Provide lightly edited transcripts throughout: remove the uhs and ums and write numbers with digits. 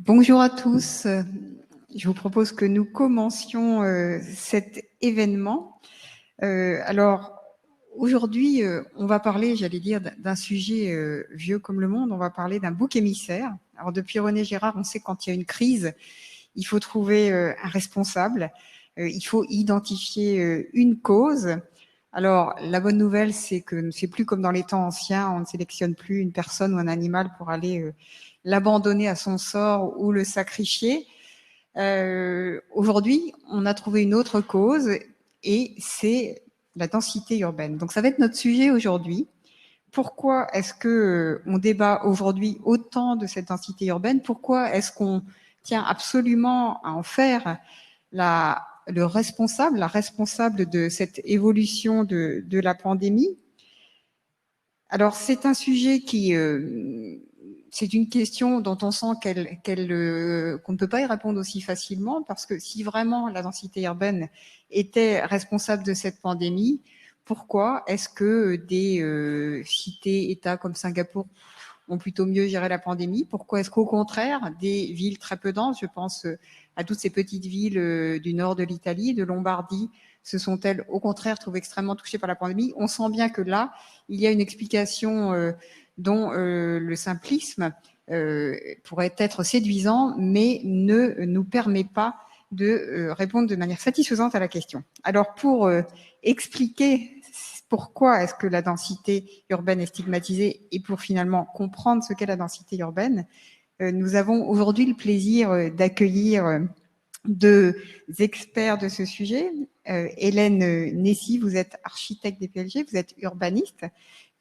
Bonjour à tous. Je vous propose que nous commencions cet événement. Alors, aujourd'hui, on va parler, j'allais dire, d'un sujet vieux comme le monde. On va parler d'un bouc émissaire. Alors, depuis René Girard, on sait que quand il y a une crise, il faut trouver un responsable. Il faut identifier une cause. Alors, la bonne nouvelle, c'est que c'est plus comme dans les temps anciens. On ne sélectionne plus une personne ou un animal pour aller l'abandonner à son sort ou le sacrifier. Aujourd'hui, on a trouvé une autre cause et c'est la densité urbaine. Donc ça va être notre sujet aujourd'hui. Pourquoi est-ce que on débat aujourd'hui autant de cette densité urbaine? Pourquoi est-ce qu'on tient absolument à en faire la responsable de cette évolution de la pandémie? Alors c'est un sujet qui c'est une question dont on sent qu'on ne peut pas y répondre aussi facilement, parce que si vraiment la densité urbaine était responsable de cette pandémie, pourquoi est-ce que des cités, États comme Singapour ont plutôt mieux géré la pandémie? Pourquoi est-ce qu'au contraire, des villes très peu denses, je pense à toutes ces petites villes du nord de l'Italie, de Lombardie, se sont-elles au contraire trouvées extrêmement touchées par la pandémie? On sent bien que là, il y a une explication dont le simplisme pourrait être séduisant, mais ne nous permet pas de répondre de manière satisfaisante à la question. Alors, pour expliquer pourquoi est-ce que la densité urbaine est stigmatisée et pour finalement comprendre ce qu'est la densité urbaine, nous avons aujourd'hui le plaisir d'accueillir deux experts de ce sujet. Hélène Nessy, vous êtes architecte des PLG, vous êtes urbaniste,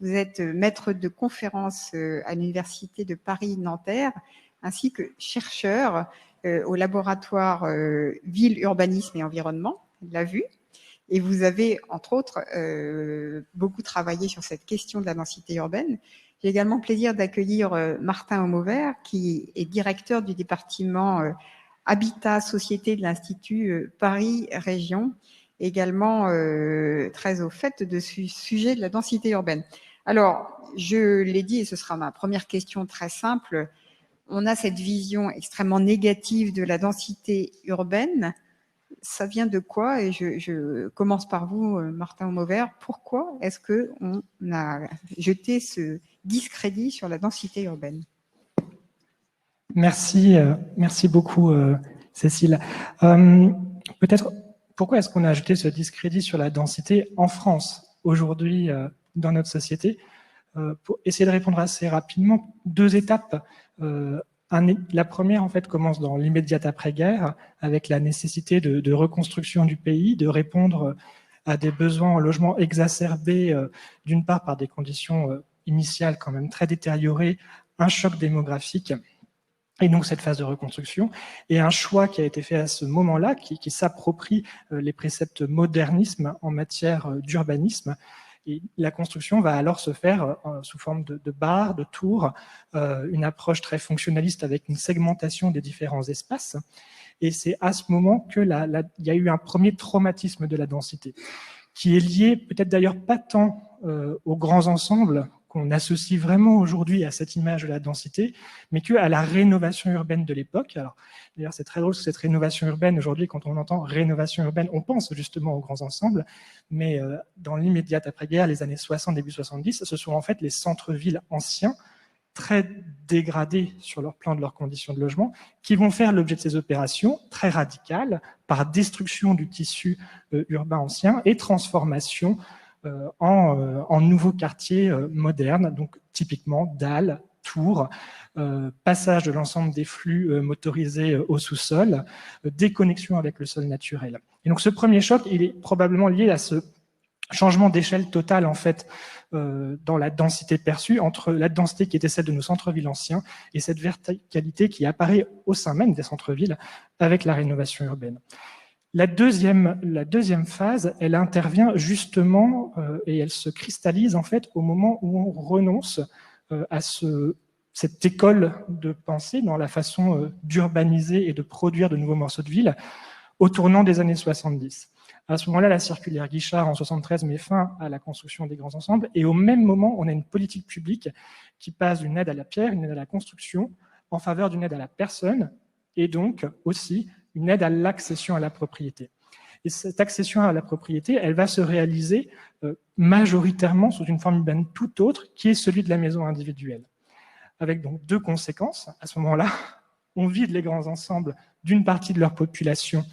vous êtes maître de conférences à l'Université de Paris-Nanterre, ainsi que chercheur au laboratoire Ville, Urbanisme et Environnement, la VU. Et vous avez, entre autres, beaucoup travaillé sur cette question de la densité urbaine. J'ai également le plaisir d'accueillir Martin Homauvert, qui est directeur du département Habitat Société de l'Institut Paris Région, également très au fait de ce sujet de la densité urbaine. Alors, je l'ai dit, et ce sera ma première question très simple, on a cette vision extrêmement négative de la densité urbaine. Ça vient de quoi? Et je commence par vous, Martin Homauvert. Pourquoi est-ce qu'on a jeté ce discrédit sur la densité urbaine? Merci beaucoup, Cécile. Peut-être, pourquoi est-ce qu'on a jeté ce discrédit sur la densité en France, aujourd'hui, dans notre société? Pour essayer de répondre assez rapidement, deux étapes. La première, en fait, commence dans l'immédiate après-guerre, avec la nécessité de reconstruction du pays, de répondre à des besoins en logement exacerbés, d'une part par des conditions initiales quand même très détériorées, un choc démographique, et donc cette phase de reconstruction, et un choix qui a été fait à ce moment-là, qui s'approprie les préceptes modernisme en matière d'urbanisme. Et la construction va alors se faire sous forme de barres, de tours, une approche très fonctionnaliste avec une segmentation des différents espaces. Et c'est à ce moment qu'il y a eu un premier traumatisme de la densité, qui est lié peut-être d'ailleurs pas tant aux grands ensembles qu'on associe vraiment aujourd'hui à cette image de la densité, mais qu'à la rénovation urbaine de l'époque. Alors, d'ailleurs, c'est très drôle, cette rénovation urbaine, aujourd'hui, quand on entend rénovation urbaine, on pense justement aux grands ensembles, mais dans l'immédiate après-guerre, les années 60, début 70, ce sont en fait les centres-villes anciens, très dégradés sur leur plan de leurs conditions de logement, qui vont faire l'objet de ces opérations très radicales, par destruction du tissu urbain ancien et transformation en nouveaux quartiers modernes, donc typiquement dalles, tours, passage de l'ensemble des flux motorisés au sous-sol, déconnexion avec le sol naturel. Et donc ce premier choc, il est probablement lié à ce changement d'échelle totale en fait dans la densité perçue entre la densité qui était celle de nos centres-villes anciens et cette verticalité qui apparaît au sein même des centres-villes avec la rénovation urbaine. La deuxième phase, elle intervient justement et elle se cristallise en fait au moment où on renonce à cette école de pensée dans la façon d'urbaniser et de produire de nouveaux morceaux de ville au tournant des années 70. À ce moment-là, la circulaire Guichard en 73 met fin à la construction des grands ensembles et au même moment, on a une politique publique qui passe d'une aide à la pierre, une aide à la construction, en faveur d'une aide à la personne et donc aussi une aide à l'accession à la propriété. Et cette accession à la propriété, elle va se réaliser majoritairement sous une forme urbaine tout autre, qui est celui de la maison individuelle. Avec donc deux conséquences. À ce moment-là, on vide les grands ensembles d'une partie de leur population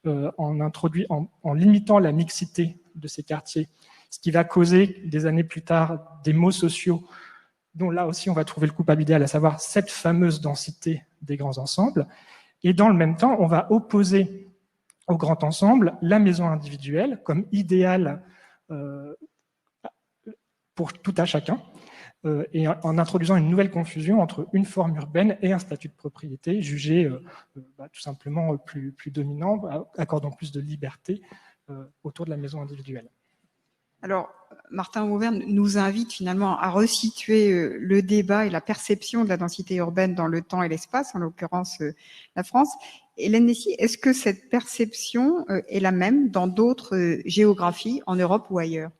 en limitant la mixité de ces quartiers, ce qui va causer des années plus tard des maux sociaux dont là aussi on va trouver le coupable idéal, à savoir cette fameuse densité des grands ensembles. Et dans le même temps, on va opposer au grand ensemble la maison individuelle comme idéal pour tout à chacun, et en introduisant une nouvelle confusion entre une forme urbaine et un statut de propriété jugé tout simplement plus dominant, accordant plus de liberté autour de la maison individuelle. Alors, Martin Auvergne nous invite finalement à resituer le débat et la perception de la densité urbaine dans le temps et l'espace, en l'occurrence la France. Hélène Nessy, est-ce que cette perception est la même dans d'autres géographies, en Europe ou ailleurs?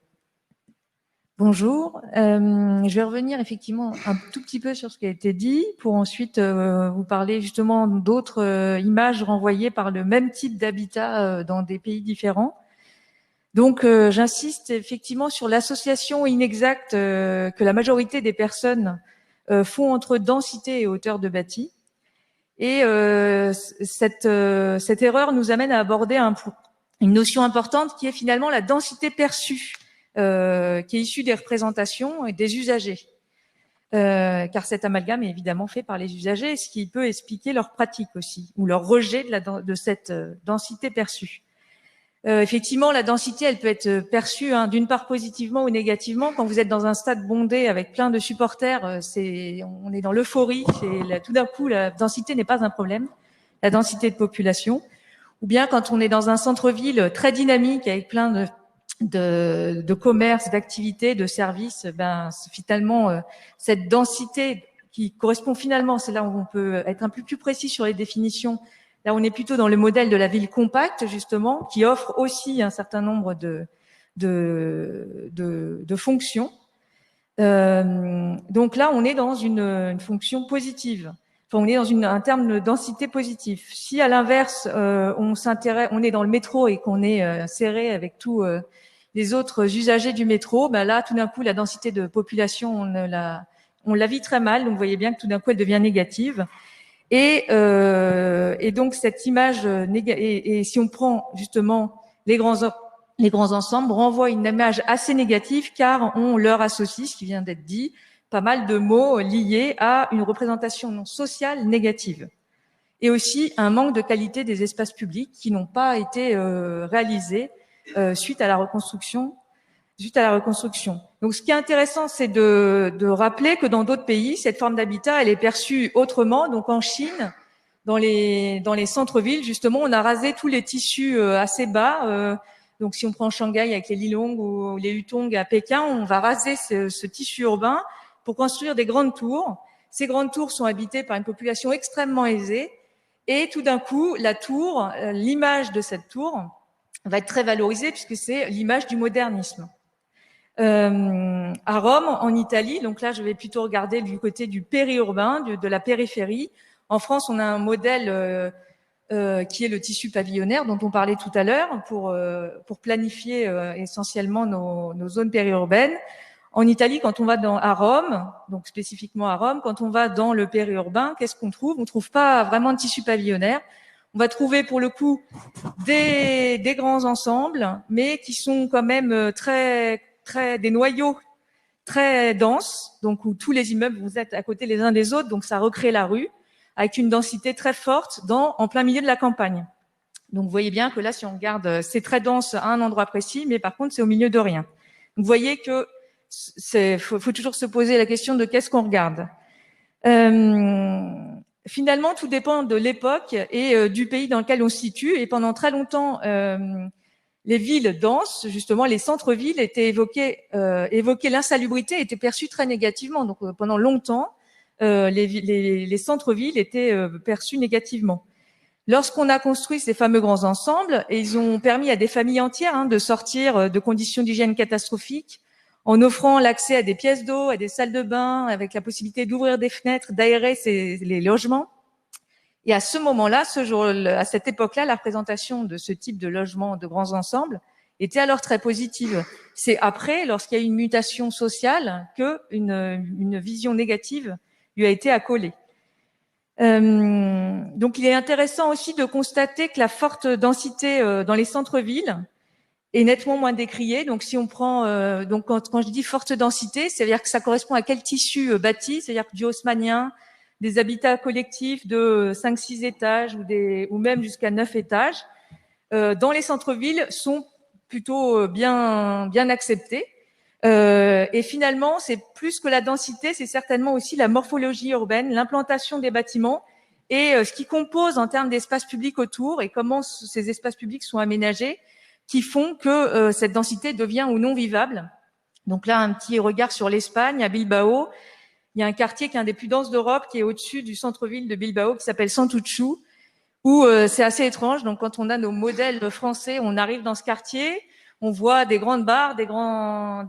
Bonjour, je vais revenir effectivement un tout petit peu sur ce qui a été dit pour ensuite vous parler justement d'autres images renvoyées par le même type d'habitat dans des pays différents. Donc j'insiste effectivement sur l'association inexacte que la majorité des personnes font entre densité et hauteur de bâti. Et cette erreur nous amène à aborder une notion importante qui est finalement la densité perçue, qui est issue des représentations et des usagers. Car cet amalgame est évidemment fait par les usagers, ce qui peut expliquer leur pratique aussi, ou leur rejet de cette densité perçue. Effectivement, la densité, elle peut être perçue d'une part positivement ou négativement. Quand vous êtes dans un stade bondé avec plein de supporters, on est dans l'euphorie. Tout d'un coup, la densité n'est pas un problème, la densité de population. Ou bien quand on est dans un centre-ville très dynamique avec plein de commerces, d'activités, de services, c'est finalement cette densité qui correspond finalement, c'est là où on peut être un peu plus précis sur les définitions. Là, on est plutôt dans le modèle de la ville compacte, justement, qui offre aussi un certain nombre de fonctions. Donc là, on est dans une fonction positive. Enfin, on est dans un terme de densité positive. Si à l'inverse, on est dans le métro et qu'on est serré avec tous les autres usagers du métro, là, tout d'un coup, la densité de population, on la vit très mal. Donc, vous voyez bien que tout d'un coup, elle devient négative. Et donc cette image et si on prend justement les grands ensembles, renvoie une image assez négative car on leur associe, ce qui vient d'être dit, pas mal de mots liés à une représentation sociale négative et aussi un manque de qualité des espaces publics qui n'ont pas été réalisés suite à la reconstruction. Donc, ce qui est intéressant, c'est de rappeler que dans d'autres pays, cette forme d'habitat, elle est perçue autrement. Donc, en Chine, dans les centres-villes, justement, on a rasé tous les tissus assez bas. Donc, si on prend Shanghai avec les Lilong ou les Hutong à Pékin, on va raser ce tissu urbain pour construire des grandes tours. Ces grandes tours sont habitées par une population extrêmement aisée. Et tout d'un coup, la tour, l'image de cette tour va être très valorisée puisque c'est l'image du modernisme. À Rome, en Italie, donc là je vais plutôt regarder du côté du périurbain, de la périphérie. En France, on a un modèle qui est le tissu pavillonnaire dont on parlait tout à l'heure pour planifier essentiellement nos zones périurbaines. En Italie, quand on va à Rome, donc spécifiquement à Rome, quand on va dans le périurbain, qu'est-ce qu'on trouve? On trouve pas vraiment de tissu pavillonnaire. On va trouver pour le coup des grands ensembles, mais qui sont quand même des noyaux très denses, donc où tous les immeubles vous êtes à côté les uns des autres, donc ça recrée la rue avec une densité très forte en plein milieu de la campagne. Donc vous voyez bien que là, si on regarde, c'est très dense à un endroit précis, mais par contre c'est au milieu de rien. Donc vous voyez que faut toujours se poser la question de qu'est-ce qu'on regarde. Finalement, tout dépend de l'époque et du pays dans lequel on se situe. Et pendant très longtemps, les villes denses, justement, les centres-villes étaient évoquer l'insalubrité était perçue très négativement. Donc pendant longtemps, les centres-villes étaient perçus négativement. Lorsqu'on a construit ces fameux grands ensembles, et ils ont permis à des familles entières de sortir de conditions d'hygiène catastrophiques en offrant l'accès à des pièces d'eau, à des salles de bain, avec la possibilité d'ouvrir des fenêtres, d'aérer les logements. Et à ce moment-là, à cette époque-là, la présentation de ce type de logement de grands ensembles était alors très positive. C'est après, lorsqu'il y a eu une mutation sociale, que une vision négative lui a été accolée. Donc, il est intéressant aussi de constater que la forte densité dans les centres-villes est nettement moins décriée. Donc, si on prend, donc quand je dis forte densité, c'est-à-dire que ça correspond à quel tissu bâti, c'est-à-dire du haussmannien, des habitats collectifs de 5-6 étages ou même jusqu'à 9 étages, dans les centres-villes sont plutôt bien acceptés. Et finalement, c'est plus que la densité, c'est certainement aussi la morphologie urbaine, l'implantation des bâtiments et ce qui compose en termes d'espace public autour et comment ces espaces publics sont aménagés qui font que cette densité devient ou non vivable. Donc là, un petit regard sur l'Espagne, à Bilbao. Il y a un quartier qui est un des plus denses d'Europe, qui est au-dessus du centre-ville de Bilbao, qui s'appelle Santuchu, où c'est assez étrange. Donc, quand on a nos modèles français, on arrive dans ce quartier, on voit des grandes barres, des grands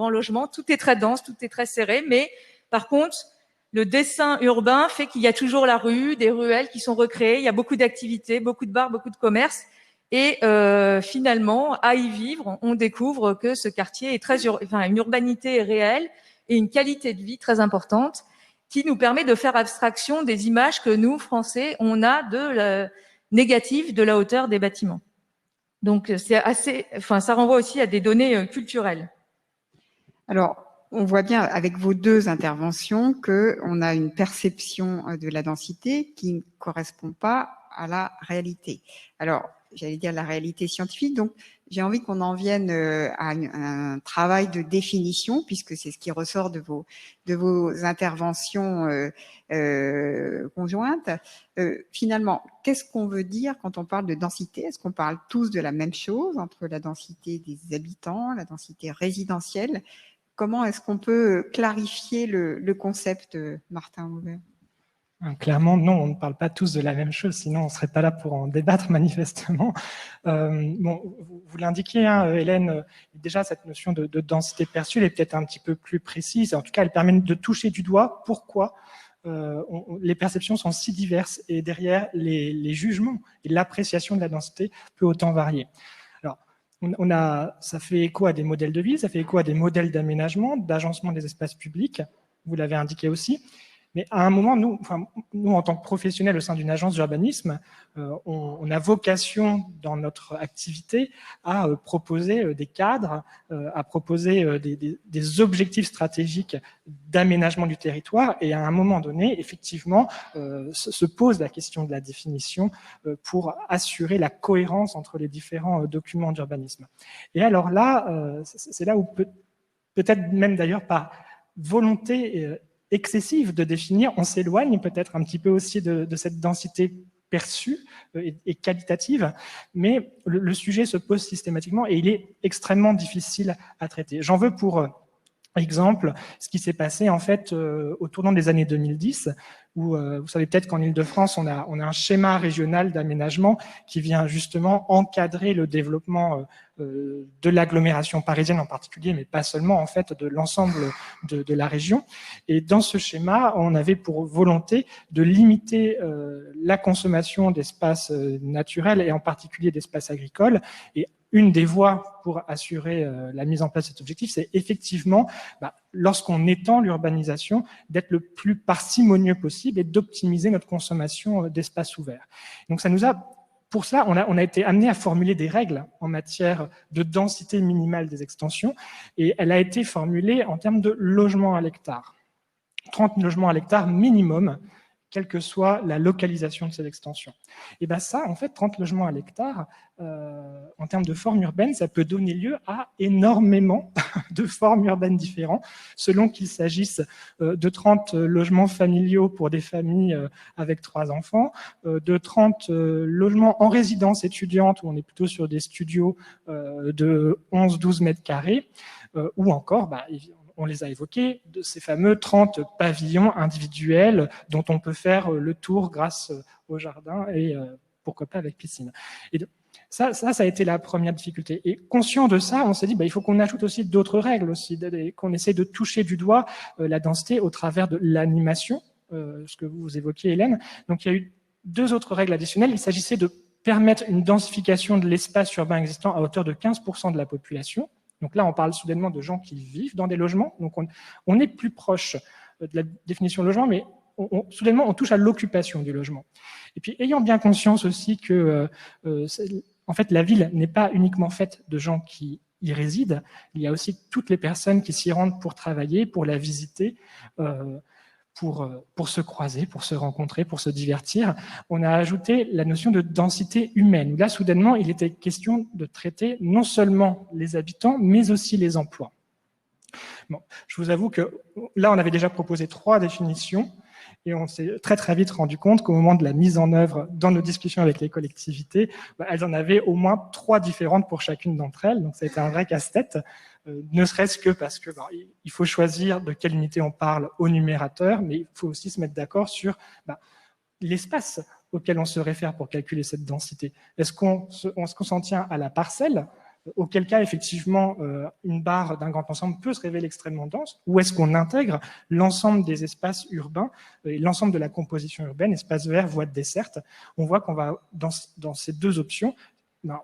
logements. Tout est très dense, tout est très serré. Mais par contre, le dessin urbain fait qu'il y a toujours la rue, des ruelles qui sont recréées. Il y a beaucoup d'activités, beaucoup de bars, beaucoup de commerces. Et finalement, à y vivre, on découvre que ce quartier est une urbanité réelle et une qualité de vie très importante qui nous permet de faire abstraction des images que nous, Français, on a négatives de la hauteur des bâtiments. Donc, ça renvoie aussi à des données culturelles. Alors, on voit bien avec vos deux interventions qu'on a une perception de la densité qui ne correspond pas à la réalité. Alors, j'allais dire la réalité scientifique, donc j'ai envie qu'on en vienne à un travail de définition, puisque c'est ce qui ressort de vos interventions conjointes. Finalement, qu'est-ce qu'on veut dire quand on parle de densité? Est-ce qu'on parle tous de la même chose entre la densité des habitants, la densité résidentielle? Comment est-ce qu'on peut clarifier le concept, Martin Auvert? Clairement, non, on ne parle pas tous de la même chose, sinon on ne serait pas là pour en débattre manifestement. Bon, vous l'indiquiez, hein, Hélène, déjà cette notion de densité perçue, elle est peut-être un petit peu plus précise. En tout cas, elle permet de toucher du doigt pourquoi les perceptions sont si diverses et derrière les jugements et l'appréciation de la densité peut autant varier. Alors, ça fait écho à des modèles de ville, ça fait écho à des modèles d'aménagement, d'agencement des espaces publics, vous l'avez indiqué aussi. Mais à un moment, nous, en tant que professionnels au sein d'une agence d'urbanisme, on a vocation dans notre activité à proposer des cadres, à proposer des objectifs stratégiques d'aménagement du territoire. Et à un moment donné, effectivement, se pose la question de la définition pour assurer la cohérence entre les différents documents d'urbanisme. Et alors là, c'est là où peut-être même d'ailleurs par volonté excessive de définir, on s'éloigne peut-être un petit peu aussi de cette densité perçue et qualitative, mais le sujet se pose systématiquement et il est extrêmement difficile à traiter. J'en veux pour exemple ce qui s'est passé en fait au tournant des années 2010, où vous savez peut-être qu'en Île-de-France, on a un schéma régional d'aménagement qui vient justement encadrer le développement de l'agglomération parisienne en particulier, mais pas seulement en fait de l'ensemble de la région. Et dans ce schéma, on avait pour volonté de limiter la consommation d'espaces naturels et en particulier d'espaces agricoles. Et une des voies pour assurer la mise en place de cet objectif, c'est effectivement, lorsqu'on étend l'urbanisation, d'être le plus parcimonieux possible et d'optimiser notre consommation d'espaces ouverts. Donc ça nous a, pour cela, on a été amené à formuler des règles en matière de densité minimale des extensions, et elle a été formulée en termes de logements à l'hectare. 30 logements à l'hectare minimum, quelle que soit la localisation de cette extension. Et bien ça, en fait, 30 logements à l'hectare, en termes de forme urbaine, ça peut donner lieu à énormément de formes urbaines différentes, selon qu'il s'agisse de 30 logements familiaux pour des familles avec 3 enfants, de 30 logements en résidence étudiante, où on est plutôt sur des studios de 11-12 mètres carrés, ou encore, on les a évoqués, de ces fameux 30 pavillons individuels dont on peut faire le tour grâce au jardin et pourquoi pas avec piscine. Et Ça a été la première difficulté. Et conscient de ça, on s'est dit, il faut qu'on ajoute aussi d'autres règles aussi, qu'on essaie de toucher du doigt la densité au travers de l'animation, ce que vous évoquiez, Hélène. Donc, il y a eu 2 autres règles additionnelles. Il s'agissait de permettre une densification de l'espace urbain existant à hauteur de 15% de la population. Donc là, on parle soudainement de gens qui vivent dans des logements. Donc, on est plus proche de la définition de logement, mais soudainement, on touche à l'occupation du logement. Et puis, ayant bien conscience aussi que en fait, la ville n'est pas uniquement faite de gens qui y résident. Il y a aussi toutes les personnes qui s'y rendent pour travailler, pour la visiter, pour se croiser, pour se rencontrer, pour se divertir. On a ajouté la notion de densité humaine. Là, soudainement, il était question de traiter non seulement les habitants, mais aussi les emplois. Bon, je vous avoue que là, on avait déjà proposé 3 définitions. Et on s'est très très vite rendu compte qu'au moment de la mise en œuvre dans nos discussions avec les collectivités, elles en avaient au moins 3 différentes pour chacune d'entre elles. Donc ça a été un vrai casse-tête, ne serait-ce que parce que il faut choisir de quelle unité on parle au numérateur, mais il faut aussi se mettre d'accord sur l'espace auquel on se réfère pour calculer cette densité. Est-ce qu'on s'en tient à la parcelle ? Auquel cas, effectivement, une barre d'un grand ensemble peut se révéler extrêmement dense, ou est-ce qu'on intègre l'ensemble des espaces urbains et l'ensemble de la composition urbaine, espaces verts, voies de desserte? On voit qu'on va, dans ces 2 options,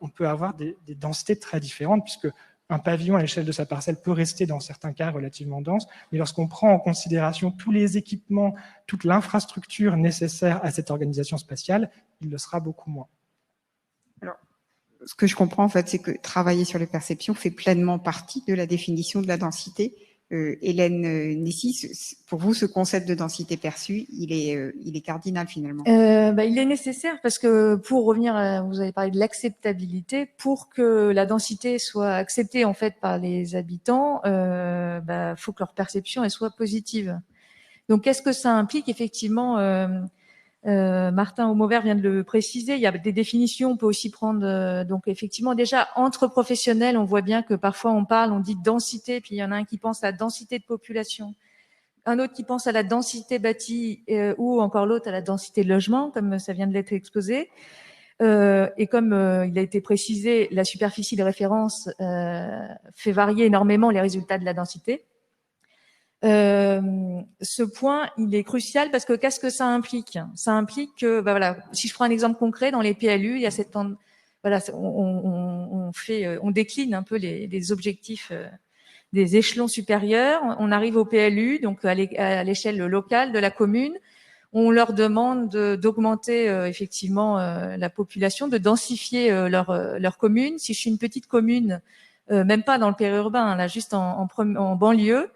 on peut avoir des densités très différentes, puisque un pavillon à l'échelle de sa parcelle peut rester dans certains cas relativement dense, mais lorsqu'on prend en considération tous les équipements, toute l'infrastructure nécessaire à cette organisation spatiale, il le sera beaucoup moins. Alors, ce que je comprends, en fait, c'est que travailler sur les perceptions fait pleinement partie de la définition de la densité. Hélène Nessy, pour vous, ce concept de densité perçue, il est cardinal finalement. Il est nécessaire parce que pour revenir, vous avez parlé de l'acceptabilité, pour que la densité soit acceptée en fait par les habitants, faut que leur perception elle soit positive. Donc, qu'est-ce que ça implique effectivement? Martin Aumauvert vient de le préciser, il y a des définitions, on peut aussi prendre, donc effectivement déjà entre professionnels, on voit bien que parfois on dit densité, puis il y en a un qui pense à la densité de population, un autre qui pense à la densité bâtie ou encore l'autre à la densité de logement, comme ça vient de l'être exposé. Et comme il a été précisé, la superficie de référence fait varier énormément les résultats de la densité. Ce point, il est crucial parce que qu'est-ce que ça implique? Ça implique que, si je prends un exemple concret, dans les PLU, il y a on décline un peu les objectifs des échelons supérieurs. On arrive au PLU, donc à l'échelle locale de la commune. On leur demande d'augmenter effectivement la population, de densifier leur commune. Si je suis une petite commune, même pas dans le périurbain, là, juste en banlieue,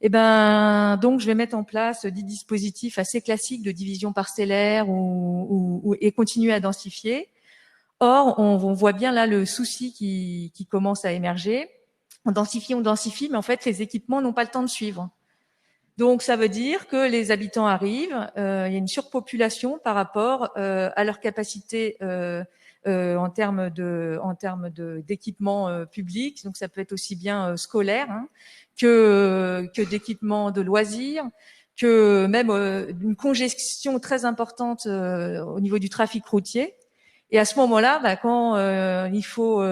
donc je vais mettre en place des dispositifs assez classiques de division parcellaire et continuer à densifier. Or, on voit bien là le souci qui commence à émerger. On densifie, mais en fait, les équipements n'ont pas le temps de suivre. Donc, ça veut dire que les habitants arrivent, il y a une surpopulation par rapport à leur capacité en termes d'équipements publics. Donc, ça peut être aussi bien scolaire que d'équipements de loisirs, que même une congestion très importante au niveau du trafic routier. Et à ce moment-là, quand il faut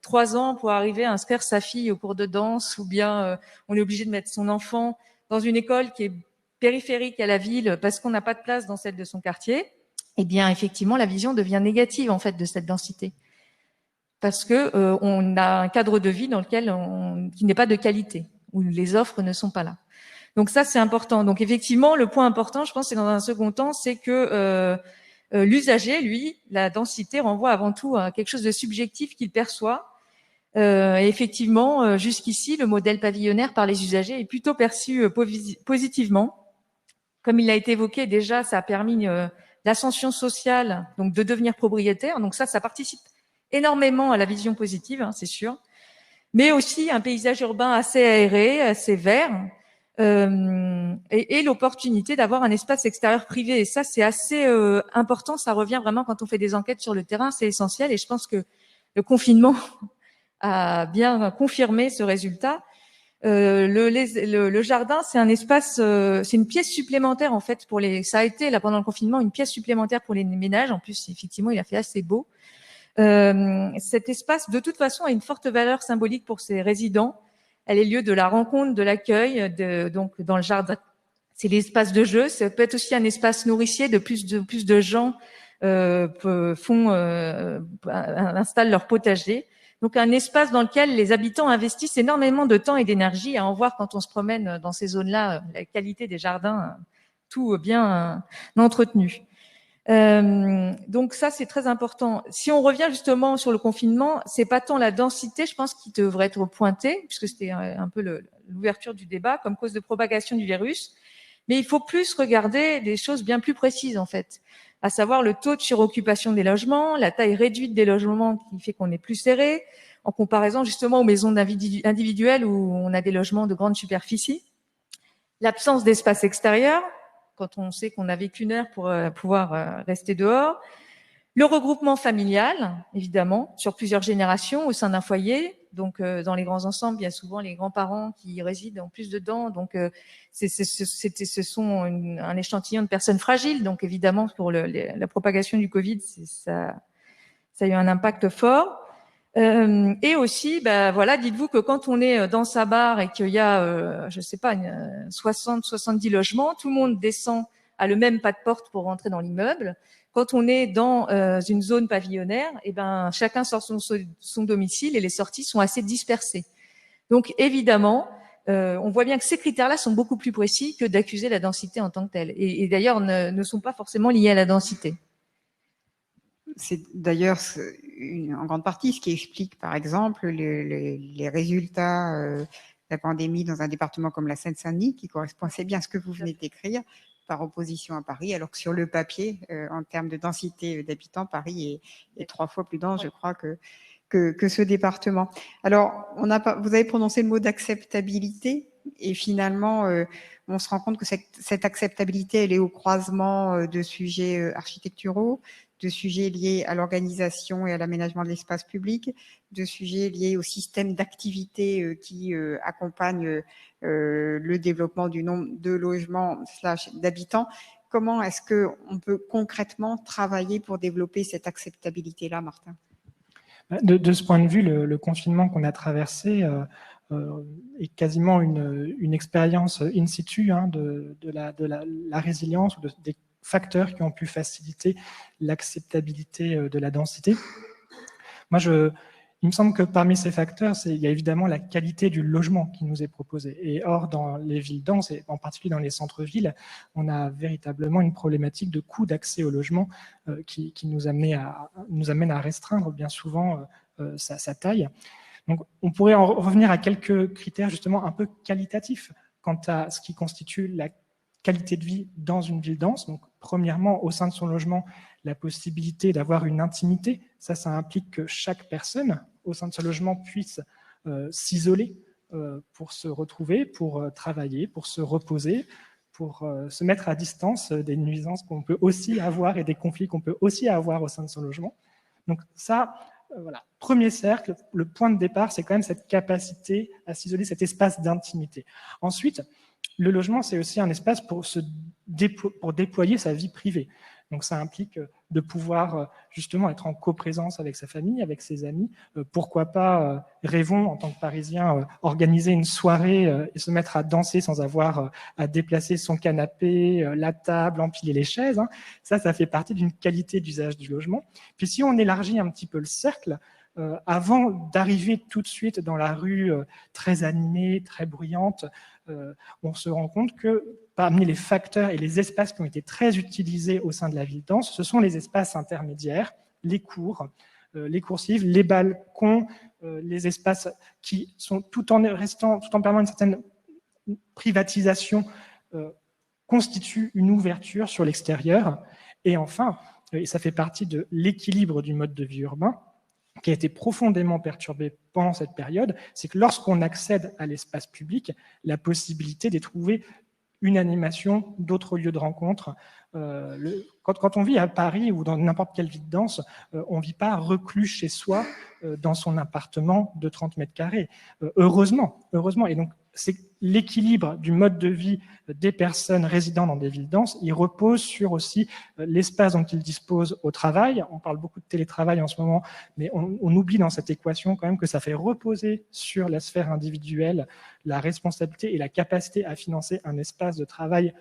3 ans pour arriver à inscrire sa fille au cours de danse, ou bien on est obligé de mettre son enfant dans une école qui est périphérique à la ville parce qu'on n'a pas de place dans celle de son quartier, eh bien effectivement la vision devient négative en fait de cette densité, parce que on a un cadre de vie dans lequel qui n'est pas de qualité, où les offres ne sont pas là. Donc ça c'est important. Donc effectivement le point important, je pense, c'est dans un second temps, c'est que l'usager, lui, la densité renvoie avant tout à quelque chose de subjectif qu'il perçoit. Et effectivement, jusqu'ici, le modèle pavillonnaire par les usagers est plutôt perçu positivement. Comme il a été évoqué déjà, ça a permis l'ascension sociale, donc de devenir propriétaire. Donc ça participe énormément à la vision positive, c'est sûr. Mais aussi un paysage urbain assez aéré, assez vert, et l'opportunité d'avoir un espace extérieur privé. Et ça, c'est assez important. Ça revient vraiment quand on fait des enquêtes sur le terrain, c'est essentiel. Et je pense que le confinement a bien confirmé ce résultat. Le jardin, c'est un espace, c'est une pièce supplémentaire en fait ça a été là pendant le confinement une pièce supplémentaire pour les ménages. En plus, effectivement, il a fait assez beau. Cet espace, de toute façon, a une forte valeur symbolique pour ses résidents. Elle est lieu de la rencontre, de l'accueil, donc dans le jardin. C'est l'espace de jeu. Ça peut être aussi un espace nourricier. De plus de gens installent leur potager. Donc un espace dans lequel les habitants investissent énormément de temps et d'énergie. À en voir quand on se promène dans ces zones-là, la qualité des jardins, tout bien entretenu. Donc ça, c'est très important. Si on revient justement sur le confinement, c'est pas tant la densité, je pense, qui devrait être pointée, puisque c'était un peu l'ouverture du débat comme cause de propagation du virus. Mais il faut plus regarder des choses bien plus précises, en fait, à savoir le taux de suroccupation des logements, la taille réduite des logements qui fait qu'on est plus serré, en comparaison justement aux maisons individuelles où on a des logements de grande superficie, l'absence d'espace extérieur, quand on sait qu'on n'avait qu'une heure pour pouvoir rester dehors. Le regroupement familial, évidemment, sur plusieurs générations au sein d'un foyer. Donc, dans les grands ensembles, bien souvent, les grands-parents qui y résident en plus dedans. Donc, ce sont un échantillon de personnes fragiles. Donc, évidemment, pour la propagation du Covid, ça a eu un impact fort. Et aussi, voilà, dites-vous que quand on est dans sa barre et qu'il y a, je sais pas, 60-70 logements, tout le monde descend à le même pas de porte pour rentrer dans l'immeuble. Quand on est dans une zone pavillonnaire, chacun sort son domicile et les sorties sont assez dispersées. Donc évidemment, on voit bien que ces critères-là sont beaucoup plus précis que d'accuser la densité en tant que telle. Et d'ailleurs, ne sont pas forcément liés à la densité. C'est d'ailleurs en grande partie ce qui explique, par exemple, les résultats de la pandémie dans un département comme la Seine-Saint-Denis, qui correspond assez bien à ce que vous venez d'écrire, par opposition à Paris, alors que sur le papier, en termes de densité d'habitants, Paris est 3 fois plus dense, je crois, que ce département. Alors, vous avez prononcé le mot d'acceptabilité, et finalement, on se rend compte que cette acceptabilité, elle est au croisement de sujets architecturaux, de sujets liés à l'organisation et à l'aménagement de l'espace public, de sujets liés au système d'activité qui accompagne le développement du nombre de logements / d'habitants. Comment est-ce qu'on peut concrètement travailler pour développer cette acceptabilité-là, Martin ? De ce point de vue, le confinement qu'on a traversé est quasiment une expérience in situ de la résilience ou des facteurs qui ont pu faciliter l'acceptabilité de la densité. Moi, il me semble que parmi ces facteurs, il y a évidemment la qualité du logement qui nous est proposé. Et or, dans les villes denses, et en particulier dans les centres-villes, on a véritablement une problématique de coût d'accès au logement qui nous amène à restreindre bien souvent sa taille. Donc, on pourrait en revenir à quelques critères justement un peu qualitatifs quant à ce qui constitue la qualité de vie dans une ville dense. Donc, premièrement, au sein de son logement, la possibilité d'avoir une intimité. Ça implique que chaque personne au sein de ce logement puisse s'isoler pour se retrouver, pour travailler, pour se reposer, pour se mettre à distance des nuisances qu'on peut aussi avoir et des conflits qu'on peut aussi avoir au sein de son logement. Donc ça, voilà, premier cercle, le point de départ, c'est quand même cette capacité à s'isoler, cet espace d'intimité. Ensuite, le logement, c'est aussi un espace pour déployer sa vie privée. Donc ça implique de pouvoir justement être en coprésence avec sa famille, avec ses amis. Pourquoi pas, rêvons en tant que Parisiens, organiser une soirée et se mettre à danser sans avoir à déplacer son canapé, la table, empiler les chaises. Ça fait partie d'une qualité d'usage du logement. Puis si on élargit un petit peu le cercle, avant d'arriver tout de suite dans la rue très animée, très bruyante, on se rend compte que parmi les facteurs et les espaces qui ont été très utilisés au sein de la ville dense, ce sont les espaces intermédiaires, les cours, les coursives, les balcons, les espaces qui sont tout en permettant une certaine privatisation, constituent une ouverture sur l'extérieur. Et enfin, et ça fait partie de l'équilibre du mode de vie urbain, qui a été profondément perturbé pendant cette période, c'est que lorsqu'on accède à l'espace public, la possibilité d'y trouver une animation, d'autres lieux de rencontre. Quand on vit à Paris ou dans n'importe quelle ville dense, on ne vit pas reclus chez soi dans son appartement de 30 mètres carrés. Heureusement. Et donc, c'est l'équilibre du mode de vie des personnes résidant dans des villes denses. Il repose sur aussi l'espace dont ils disposent au travail. On parle beaucoup de télétravail en ce moment, mais on oublie dans cette équation quand même que ça fait reposer sur la sphère individuelle la responsabilité et la capacité à financer un espace de travail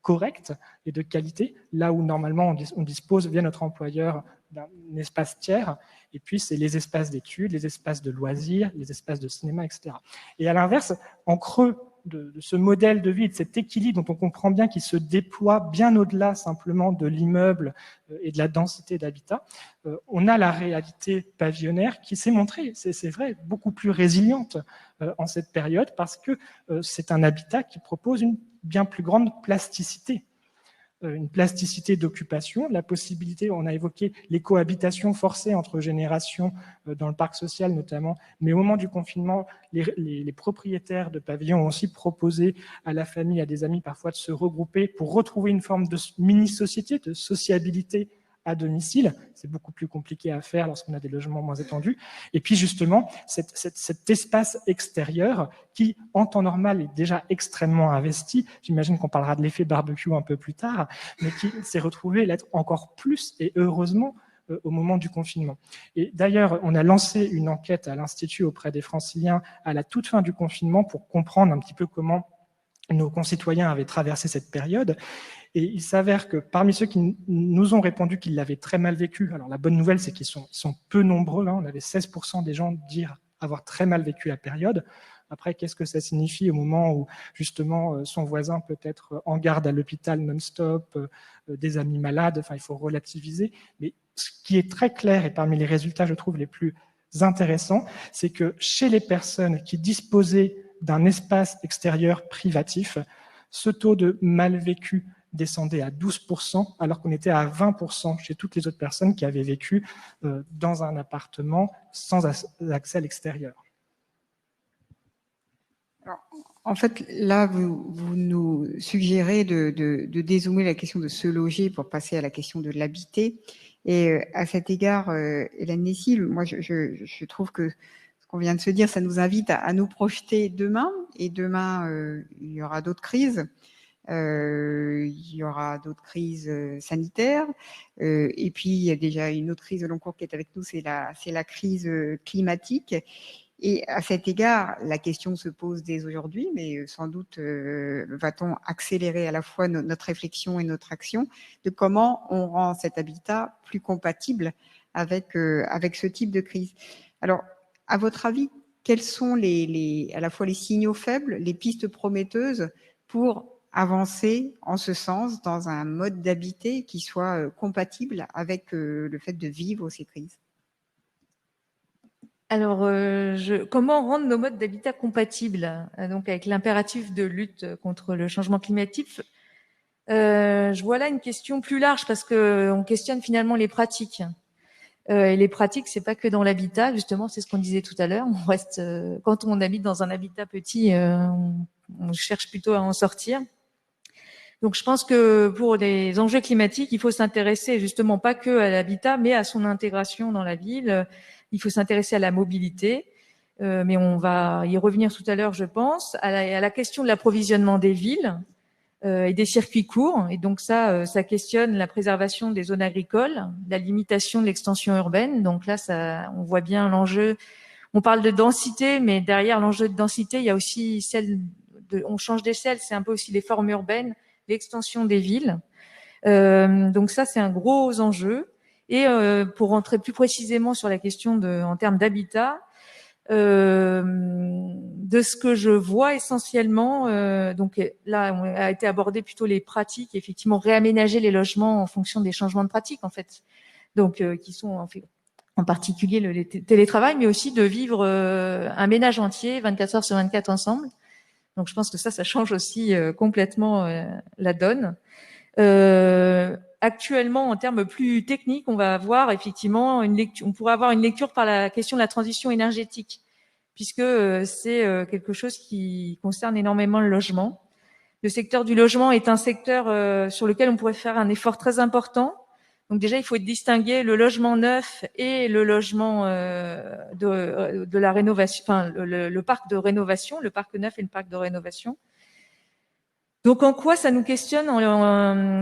correct et de qualité, là où normalement on dispose via notre employeur d'un espace tiers, et puis c'est les espaces d'études, les espaces de loisirs, les espaces de cinéma, etc. Et à l'inverse, en creux de ce modèle de vie, de cet équilibre dont on comprend bien qu'il se déploie bien au-delà simplement de l'immeuble et de la densité d'habitat, on a la réalité pavillonnaire qui s'est montrée, c'est vrai, beaucoup plus résiliente en cette période, parce que c'est un habitat qui propose une bien plus grande plasticité. Une plasticité d'occupation, la possibilité, on a évoqué les cohabitations forcées entre générations dans le parc social notamment, mais au moment du confinement, les propriétaires de pavillons ont aussi proposé à la famille, à des amis parfois de se regrouper pour retrouver une forme de mini-société, de sociabilité à domicile. C'est beaucoup plus compliqué à faire lorsqu'on a des logements moins étendus. Et puis justement, cet espace extérieur qui, en temps normal, est déjà extrêmement investi. J'imagine qu'on parlera de l'effet barbecue un peu plus tard, mais qui s'est retrouvé l'être encore plus, et heureusement, au moment du confinement. Et d'ailleurs, on a lancé une enquête à l'Institut auprès des Franciliens à la toute fin du confinement pour comprendre un petit peu comment nos concitoyens avaient traversé cette période. Et il s'avère que parmi ceux qui nous ont répondu qu'ils l'avaient très mal vécu, alors la bonne nouvelle, c'est qu'ils sont peu nombreux, hein, on avait 16% des gens dire avoir très mal vécu la période. Après, qu'est-ce que ça signifie au moment où, justement, son voisin peut être en garde à l'hôpital non-stop, des amis malades, enfin, il faut relativiser. Mais ce qui est très clair, et parmi les résultats, je trouve, les plus intéressants, c'est que chez les personnes qui disposaient d'un espace extérieur privatif, ce taux de mal vécu descendait à 12%, alors qu'on était à 20% chez toutes les autres personnes qui avaient vécu dans un appartement sans accès à l'extérieur. Alors, en fait, là, vous nous suggérez de dézoomer la question de se loger pour passer à la question de l'habiter. Et à cet égard, Hélène Nessy, moi, je trouve que ce qu'on vient de se dire, ça nous invite à nous projeter demain. Et demain, il y aura d'autres crises. Il y aura d'autres crises sanitaires. Et puis, il y a déjà une autre crise de long cours qui est avec nous, c'est la crise climatique. Et à cet égard, la question se pose dès aujourd'hui, mais sans doute va-t-on accélérer à la fois notre réflexion et notre action de comment on rend cet habitat plus compatible avec ce type de crise. Alors, à votre avis, quels sont à la fois les signaux faibles, les pistes prometteuses pour avancer en ce sens dans un mode d'habiter qui soit compatible avec le fait de vivre ces crises? Alors, comment rendre nos modes d'habitat compatibles donc avec l'impératif de lutte contre le changement climatique? Je vois là une question plus large parce que on questionne finalement les pratiques. Et les pratiques, c'est pas que dans l'habitat, justement, c'est ce qu'on disait tout à l'heure. On reste, quand on habite dans un habitat petit, on cherche plutôt à en sortir. Donc, je pense que pour les enjeux climatiques, il faut s'intéresser justement pas que à l'habitat, mais à son intégration dans la ville. Il faut s'intéresser à la mobilité, mais on va y revenir tout à l'heure, je pense, à la question de l'approvisionnement des villes et des circuits courts. Et donc ça questionne la préservation des zones agricoles, la limitation de l'extension urbaine. Donc là, on voit bien l'enjeu. On parle de densité, mais derrière l'enjeu de densité, il y a aussi on change d'échelle, c'est un peu aussi les formes urbaines, l'extension des villes. Donc ça, c'est un gros enjeu. Et pour rentrer plus précisément sur la question en termes d'habitat, de ce que je vois essentiellement, donc là, on a été abordé plutôt les pratiques, effectivement, réaménager les logements en fonction des changements de pratiques, en fait, donc qui sont en particulier le télétravail, mais aussi de vivre un ménage entier, 24 heures sur 24 ensemble. Donc je pense que ça change aussi complètement la donne. Actuellement, en termes plus techniques, on va avoir effectivement on pourrait avoir une lecture par la question de la transition énergétique, puisque c'est quelque chose qui concerne énormément le logement. Le secteur du logement est un secteur sur lequel on pourrait faire un effort très important Donc déjà, il faut distinguer le logement neuf et le logement de la rénovation, enfin le parc de rénovation, le parc neuf et le parc de rénovation. Donc en quoi ça nous questionne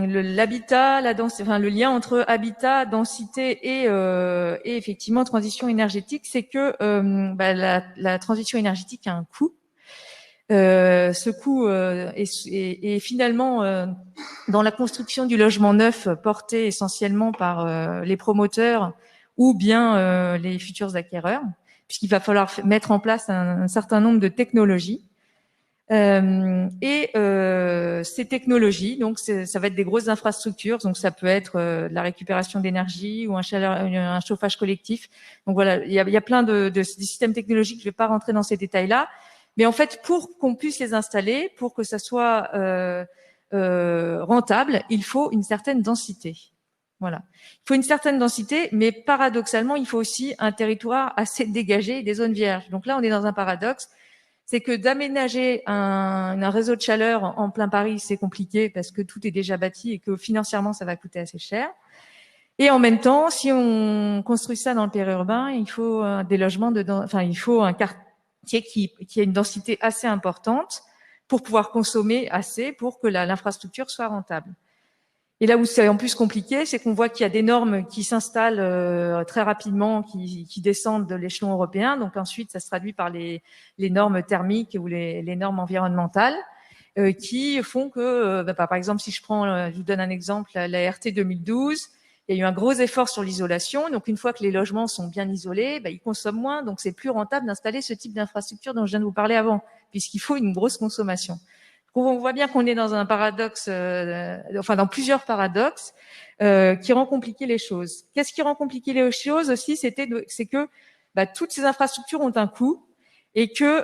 l'habitat, la densité, enfin le lien entre habitat, densité et effectivement transition énergétique, c'est que la transition énergétique a un coût. Ce coût est finalement dans la construction du logement neuf porté essentiellement par les promoteurs ou bien les futurs acquéreurs, puisqu'il va falloir mettre en place un certain nombre de technologies. Ces technologies, donc ça va être des grosses infrastructures, donc ça peut être de la récupération d'énergie ou un chauffage collectif. Donc voilà, il y a plein de systèmes technologiques. Je ne vais pas rentrer dans ces détails-là, mais en fait, pour qu'on puisse les installer, pour que ça soit rentable, il faut une certaine densité. Voilà, il faut une certaine densité, mais paradoxalement, il faut aussi un territoire assez dégagé et des zones vierges. Donc là, on est dans un paradoxe. C'est que d'aménager un réseau de chaleur en plein Paris, c'est compliqué parce que tout est déjà bâti et que financièrement, ça va coûter assez cher. Et en même temps, si on construit ça dans le périurbain, il faut des logements il faut un quartier qui a une densité assez importante pour pouvoir consommer assez pour que l'infrastructure soit rentable. Et là où c'est en plus compliqué, c'est qu'on voit qu'il y a des normes qui s'installent très rapidement, qui descendent de l'échelon européen. Donc ensuite, ça se traduit par les normes thermiques ou les normes environnementales qui font que, par exemple, si je vous donne un exemple, la RT 2012, il y a eu un gros effort sur l'isolation. Donc une fois que les logements sont bien isolés, ils consomment moins. Donc c'est plus rentable d'installer ce type d'infrastructure dont je viens de vous parler avant, puisqu'il faut une grosse consommation. On voit bien qu'on est dans un paradoxe, dans plusieurs paradoxes qui rend compliqué les choses. Qu'est-ce qui rend compliqué les choses aussi, c'est que toutes ces infrastructures ont un coût et que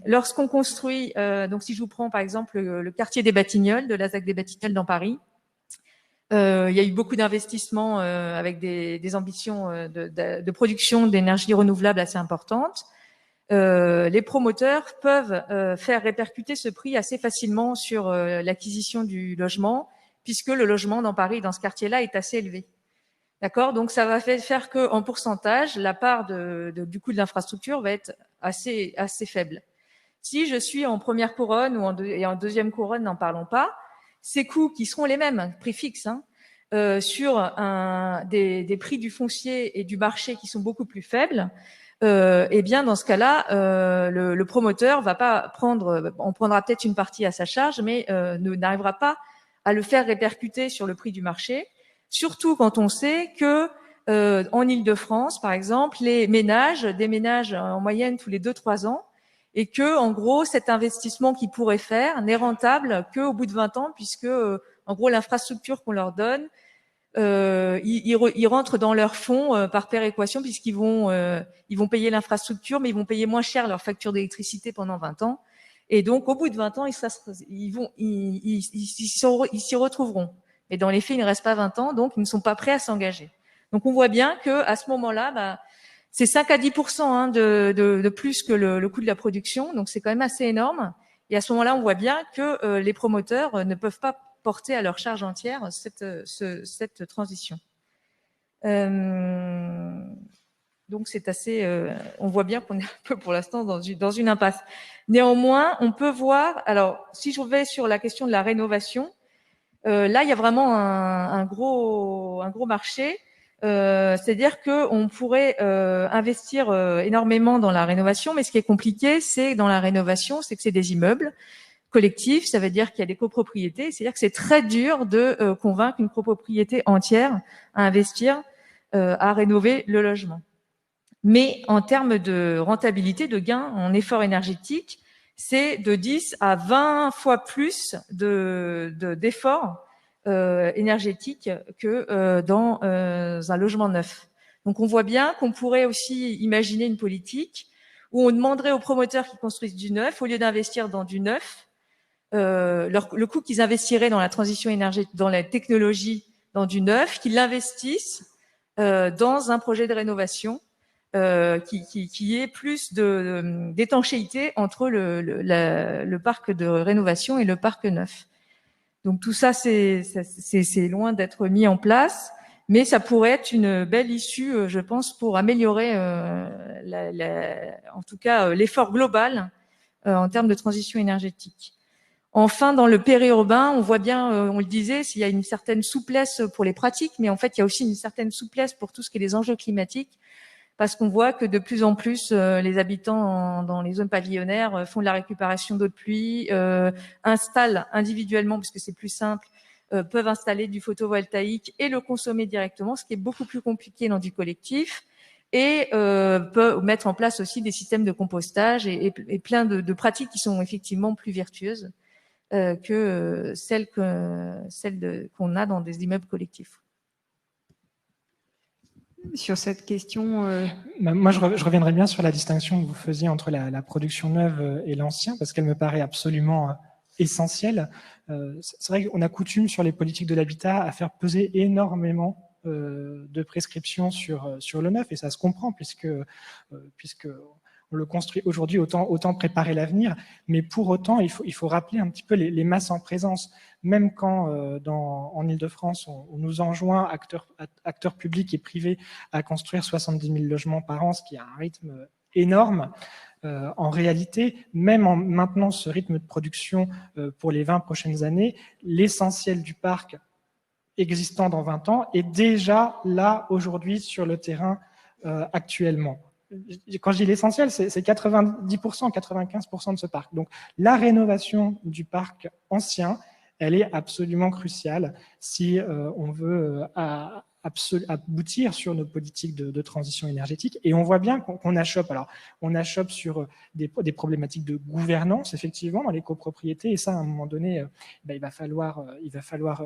lorsqu'on construit, donc si je vous prends par exemple le quartier des Batignolles, de la ZAC des Batignolles dans Paris, il y a eu beaucoup d'investissements avec des ambitions de production d'énergie renouvelable assez importantes. Les promoteurs peuvent faire répercuter ce prix assez facilement sur l'acquisition du logement, puisque le logement dans Paris, dans ce quartier-là, est assez élevé. D'accord? Donc ça va faire que, en pourcentage, la part du coût de l'infrastructure va être assez faible. Si je suis en première couronne et en deuxième couronne, n'en parlons pas, ces coûts qui seront les mêmes, prix fixe, sur des prix du foncier et du marché qui sont beaucoup plus faibles, eh bien dans ce cas-là, le promoteur va pas on prendra peut-être une partie à sa charge, mais n'arrivera pas à le faire répercuter sur le prix du marché. Surtout quand on sait que en Île-de-France, par exemple, des ménages en moyenne tous les 2-3 ans, et que en gros cet investissement qu'ils pourraient faire n'est rentable qu'au bout de 20 ans, puisque en gros l'infrastructure qu'on leur donne, ils rentrent dans leur fonds par péréquation, puisqu'ils vont payer l'infrastructure, mais ils vont payer moins cher leur facture d'électricité pendant 20 ans. Et donc, au bout de 20 ans, ils s'y retrouveront. Mais dans les faits, il ne reste pas 20 ans, donc ils ne sont pas prêts à s'engager. Donc, on voit bien que à ce moment-là, c'est 5 à 10% de plus que le coût de la production. Donc, c'est quand même assez énorme. Et à ce moment-là, on voit bien que les promoteurs ne peuvent pas porter à leur charge entière cette transition. Donc c'est assez, on voit bien qu'on est un peu pour l'instant dans une impasse. Néanmoins, on peut voir, alors si je vais sur la question de la rénovation, là il y a vraiment un gros marché. C'est-à-dire qu'on pourrait investir énormément dans la rénovation, mais ce qui est compliqué, c'est dans la rénovation, c'est que c'est des immeubles collectif, ça veut dire qu'il y a des copropriétés, c'est-à-dire que c'est très dur de convaincre une copropriété entière à investir, à rénover le logement. Mais en termes de rentabilité, de gain en effort énergétique, c'est de 10 à 20 fois plus d'efforts énergétiques que dans un logement neuf. Donc on voit bien qu'on pourrait aussi imaginer une politique où on demanderait aux promoteurs qui construisent du neuf, au lieu d'investir dans du neuf, le coût qu'ils investiraient dans la transition énergétique, dans la technologie, dans du neuf, qu'ils l'investissent dans un projet de rénovation qui ait plus d'étanchéité entre le parc de rénovation et le parc neuf. Donc tout ça, c'est loin d'être mis en place, mais ça pourrait être une belle issue, je pense, pour améliorer, en tout cas, l'effort global en termes de transition énergétique. Enfin, dans le périurbain, on voit bien, on le disait, s'il y a une certaine souplesse pour les pratiques, mais en fait, il y a aussi une certaine souplesse pour tout ce qui est les enjeux climatiques, parce qu'on voit que de plus en plus, les habitants dans les zones pavillonnaires font de la récupération d'eau de pluie, installent individuellement, parce que c'est plus simple, peuvent installer du photovoltaïque et le consommer directement, ce qui est beaucoup plus compliqué dans du collectif, et peuvent mettre en place aussi des systèmes de compostage et plein de pratiques qui sont effectivement plus vertueuses que celles qu'on a dans des immeubles collectifs. Sur cette question... Moi, je reviendrai bien sur la distinction que vous faisiez entre la production neuve et l'ancien, parce qu'elle me paraît absolument essentielle. C'est vrai qu'on a coutume sur les politiques de l'habitat à faire peser énormément de prescriptions sur le neuf, et ça se comprend, puisque on le construit aujourd'hui, autant préparer l'avenir. Mais pour autant, il faut rappeler un petit peu les masses en présence. Même quand en Ile-de-France, on nous enjoint, acteurs publics et privés, à construire 70 000 logements par an, ce qui est un rythme énorme. En réalité, même en maintenant ce rythme de production pour les 20 prochaines années, l'essentiel du parc existant dans 20 ans est déjà là aujourd'hui sur le terrain actuellement. Quand je dis l'essentiel, c'est 90%, 95% de ce parc. Donc la rénovation du parc ancien, elle est absolument cruciale si on veut aboutir sur nos politiques de transition énergétique. Et on voit bien qu'on achoppe. Alors, on achoppe sur des problématiques de gouvernance, effectivement, dans les copropriétés. Et ça, à un moment donné, il va falloir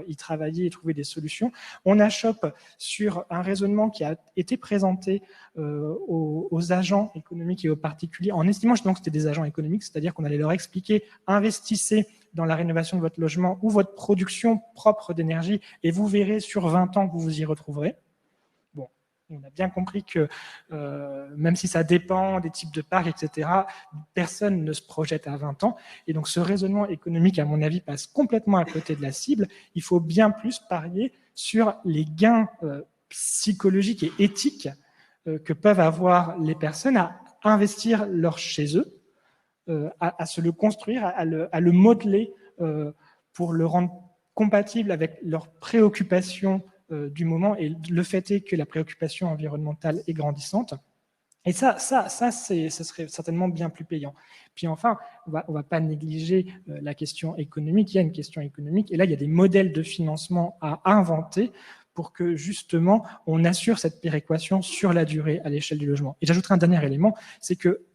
y travailler et trouver des solutions. On achoppe sur un raisonnement qui a été présenté aux agents économiques et aux particuliers, en estimant justement que c'était des agents économiques, c'est-à-dire qu'on allait leur expliquer, investissez dans la rénovation de votre logement ou votre production propre d'énergie, et vous verrez sur 20 ans que vous vous y retrouverez. Bon, on a bien compris que même si ça dépend des types de parcs, etc., personne ne se projette à 20 ans. Et donc ce raisonnement économique, à mon avis, passe complètement à côté de la cible. Il faut bien plus parier sur les gains psychologiques et éthiques que peuvent avoir les personnes à investir leur chez eux, à se le construire, à le modeler pour le rendre compatible avec leurs préoccupations du moment. Et le fait est que la préoccupation environnementale est grandissante. Et ça ce serait certainement bien plus payant. Puis enfin, on va pas négliger la question économique. Il y a une question économique, et là, il y a des modèles de financement à inventer pour que justement on assure cette péréquation sur la durée à l'échelle du logement. Et j'ajouterai un dernier élément, c'est que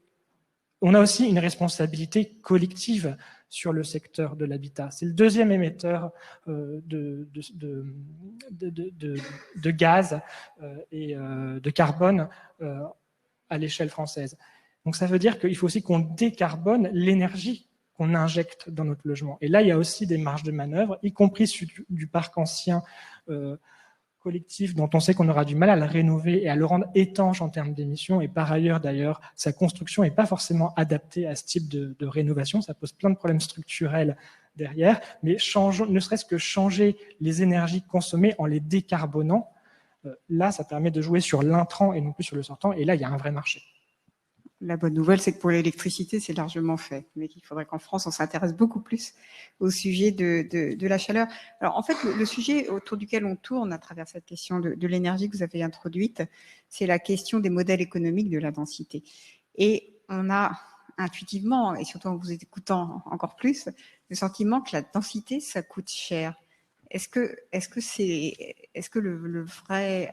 on a aussi une responsabilité collective sur le secteur de l'habitat. C'est le deuxième émetteur de gaz et de carbone à l'échelle française. Donc ça veut dire qu'il faut aussi qu'on décarbone l'énergie qu'on injecte dans notre logement. Et là, il y a aussi des marges de manœuvre, y compris sur du parc ancien collectif dont on sait qu'on aura du mal à le rénover et à le rendre étanche en termes d'émissions. Et par ailleurs, d'ailleurs, sa construction n'est pas forcément adaptée à ce type de rénovation. Ça pose plein de problèmes structurels derrière. Mais ne serait-ce que changer les énergies consommées en les décarbonant, là, ça permet de jouer sur l'intrant et non plus sur le sortant. Et là, il y a un vrai marché. La bonne nouvelle, c'est que pour l'électricité, c'est largement fait, mais qu'il faudrait qu'en France, on s'intéresse beaucoup plus au sujet de la chaleur. Alors, en fait, le sujet autour duquel on tourne à travers cette question de l'énergie que vous avez introduite, c'est la question des modèles économiques de la densité. Et on a intuitivement, et surtout en vous écoutant encore plus, le sentiment que la densité, ça coûte cher. Est-ce que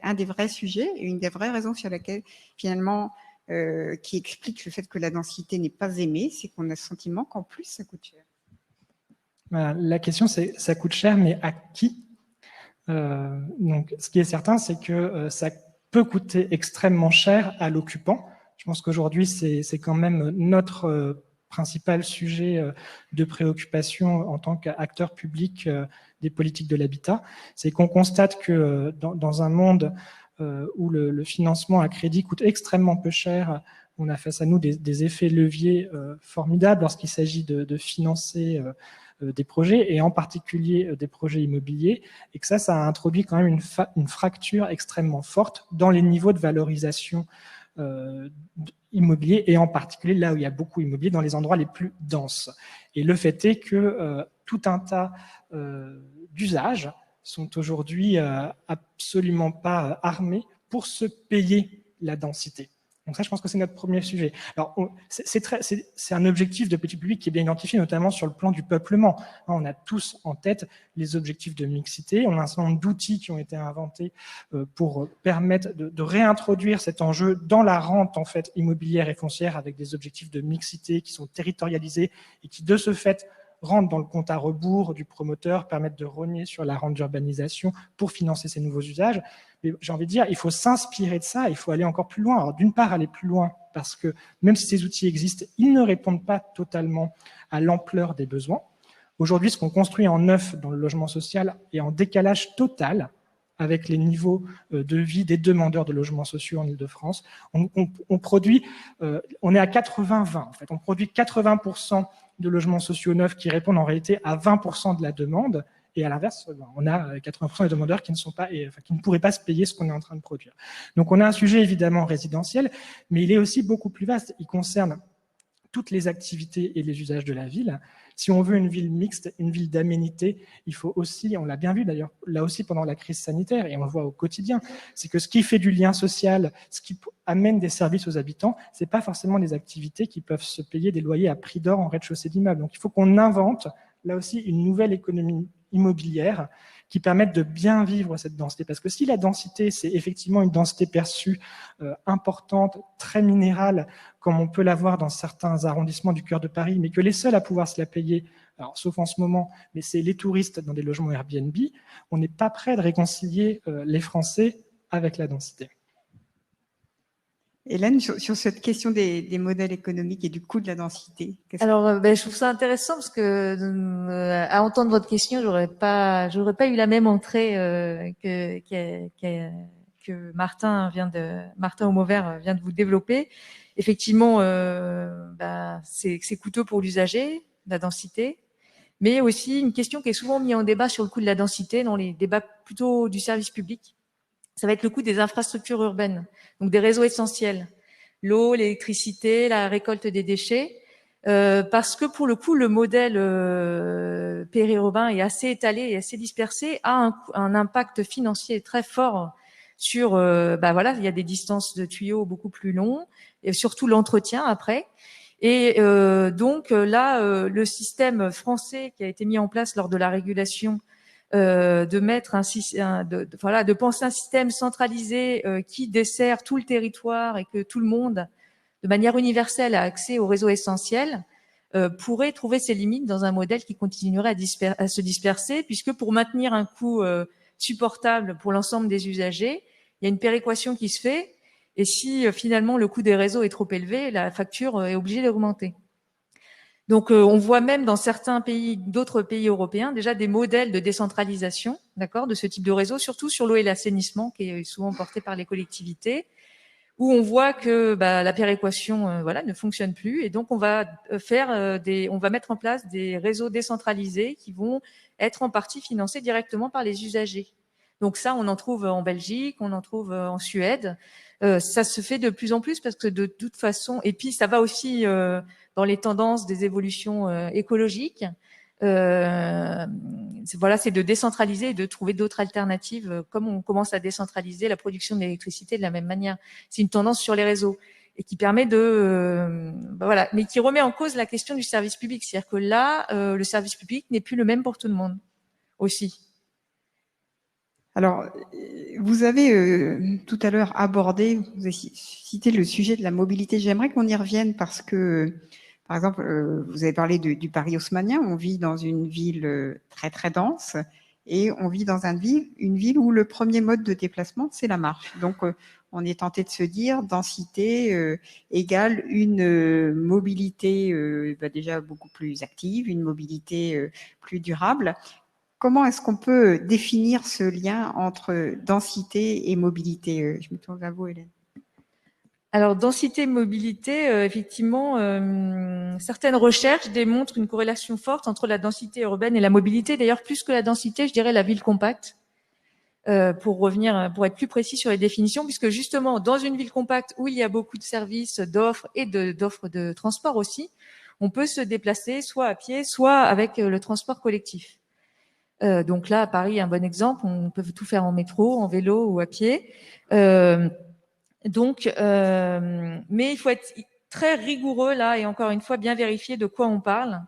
un des vrais sujets et une des vraies raisons sur laquelle finalement qui explique le fait que la densité n'est pas aimée, c'est qu'on a le sentiment qu'en plus, ça coûte cher. Voilà, la question, c'est ça coûte cher, mais à qui ? Donc, ce qui est certain, c'est que ça peut coûter extrêmement cher à l'occupant. Je pense qu'aujourd'hui, c'est quand même notre principal sujet de préoccupation en tant qu'acteur public des politiques de l'habitat. C'est qu'on constate que dans un monde où le financement à crédit coûte extrêmement peu cher, on a face à nous des effets leviers formidables lorsqu'il s'agit de financer des projets, et en particulier des projets immobiliers, et que ça a introduit quand même une fracture extrêmement forte dans les niveaux de valorisation immobilier, et en particulier là où il y a beaucoup immobilier, dans les endroits les plus denses. Et le fait est que tout un tas d'usages sont aujourd'hui absolument pas armés pour se payer la densité. Donc ça, je pense que c'est notre premier sujet. Alors, c'est un objectif de petit public qui est bien identifié, notamment sur le plan du peuplement. On a tous en tête les objectifs de mixité. On a un certain nombre d'outils qui ont été inventés pour permettre de réintroduire cet enjeu dans la rente en fait immobilière et foncière, avec des objectifs de mixité qui sont territorialisés et qui, de ce fait, rentrent dans le compte à rebours du promoteur, permettent de rogner sur la rente d'urbanisation pour financer ces nouveaux usages. Mais j'ai envie de dire, il faut s'inspirer de ça, il faut aller encore plus loin. Alors d'une part, aller plus loin, parce que même si ces outils existent, ils ne répondent pas totalement à l'ampleur des besoins. Aujourd'hui, ce qu'on construit en neuf dans le logement social est en décalage total avec les niveaux de vie des demandeurs de logements sociaux en Ile-de-France. On produit, on est à 80-20 en fait. On produit 80% de logements sociaux neufs qui répondent en réalité à 20% de la demande, et à l'inverse, on a 80% des demandeurs qui ne pourraient pas se payer ce qu'on est en train de produire. Donc on a un sujet évidemment résidentiel, mais il est aussi beaucoup plus vaste. Il concerne toutes les activités et les usages de la ville. Si on veut une ville mixte, une ville d'aménité, il faut aussi, on l'a bien vu d'ailleurs, là aussi pendant la crise sanitaire, et on le voit au quotidien, c'est que ce qui fait du lien social, ce qui amène des services aux habitants, c'est pas forcément des activités qui peuvent se payer des loyers à prix d'or en rez-de-chaussée d'immeuble. Donc il faut qu'on invente, là aussi, une nouvelle économie immobilière qui permettent de bien vivre cette densité. Parce que si la densité, c'est effectivement une densité perçue importante, très minérale, comme on peut l'avoir dans certains arrondissements du cœur de Paris, mais que les seuls à pouvoir se la payer, alors, sauf en ce moment, mais c'est les touristes dans des logements Airbnb, on n'est pas prêt de réconcilier les Français avec la densité. Hélène, sur cette question des modèles économiques et du coût de la densité. Alors, je trouve ça intéressant parce que à entendre votre question, j'aurais pas eu la même entrée que Martin Aumauvert vient de vous développer. Effectivement, c'est coûteux pour l'usager, la densité, mais aussi une question qui est souvent mise en débat sur le coût de la densité dans les débats plutôt du service public. Ça va être le coût des infrastructures urbaines, donc des réseaux essentiels, l'eau, l'électricité, la récolte des déchets, parce que pour le coup, le modèle périurbain est assez étalé et assez dispersé, a un impact financier très fort sur, il y a des distances de tuyaux beaucoup plus longs, et surtout l'entretien après. Et donc là, le système français qui a été mis en place lors de la régulation, de penser un système centralisé qui dessert tout le territoire et que tout le monde, de manière universelle, a accès au réseau essentiel, pourrait trouver ses limites dans un modèle qui continuerait à se disperser, puisque pour maintenir un coût supportable pour l'ensemble des usagers, il y a une péréquation qui se fait, et si finalement le coût des réseaux est trop élevé, la facture est obligée d'augmenter. Donc, on voit même dans certains pays, d'autres pays européens, déjà des modèles de décentralisation, d'accord, de ce type de réseau, surtout sur l'eau et l'assainissement, qui est souvent porté par les collectivités, où on voit que la péréquation, ne fonctionne plus, et donc on va mettre en place des réseaux décentralisés qui vont être en partie financés directement par les usagers. Donc ça, on en trouve en Belgique, on en trouve en Suède. Ça se fait de plus en plus parce que de toute façon, et puis ça va aussi dans les tendances des évolutions écologiques. C'est de décentraliser et de trouver d'autres alternatives, comme on commence à décentraliser la production d'électricité de la même manière. C'est une tendance sur les réseaux et qui permet mais qui remet en cause la question du service public. C'est-à-dire que là, le service public n'est plus le même pour tout le monde aussi. Alors, vous avez tout à l'heure abordé, vous avez cité le sujet de la mobilité. J'aimerais qu'on y revienne parce que, par exemple, vous avez parlé du Paris haussmannien. On vit dans une ville très très dense et on vit dans une ville où le premier mode de déplacement, c'est la marche. Donc, on est tenté de se dire densité égale une mobilité déjà beaucoup plus active, une mobilité plus durable. Comment est-ce qu'on peut définir ce lien entre densité et mobilité? Je me tourne vers vous, Hélène. Alors, densité-mobilité, effectivement, certaines recherches démontrent une corrélation forte entre la densité urbaine et la mobilité. D'ailleurs, plus que la densité, je dirais la ville compacte. Pour être plus précis sur les définitions, puisque justement, dans une ville compacte où il y a beaucoup de services, d'offres et d'offres de transport aussi, on peut se déplacer soit à pied, soit avec le transport collectif. Donc là, à Paris, un bon exemple, on peut tout faire en métro, en vélo ou à pied. Mais il faut être très rigoureux là, et encore une fois, bien vérifier de quoi on parle.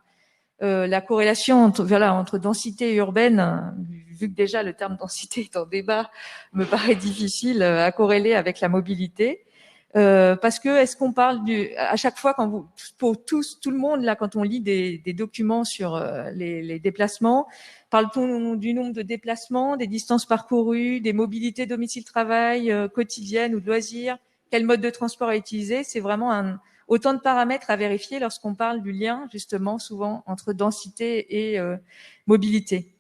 La corrélation entre densité urbaine, vu que déjà le terme densité est en débat, me paraît difficile à corréler avec la mobilité. Parce que est-ce qu'on parle à chaque fois pour tout le monde là, quand on lit des documents sur les déplacements, parle-t-on du nombre de déplacements, des distances parcourues, des mobilités domicile-travail quotidiennes ou de loisirs, quel mode de transport est utilisé? C'est vraiment autant de paramètres à vérifier lorsqu'on parle du lien, justement, souvent, entre densité et mobilité.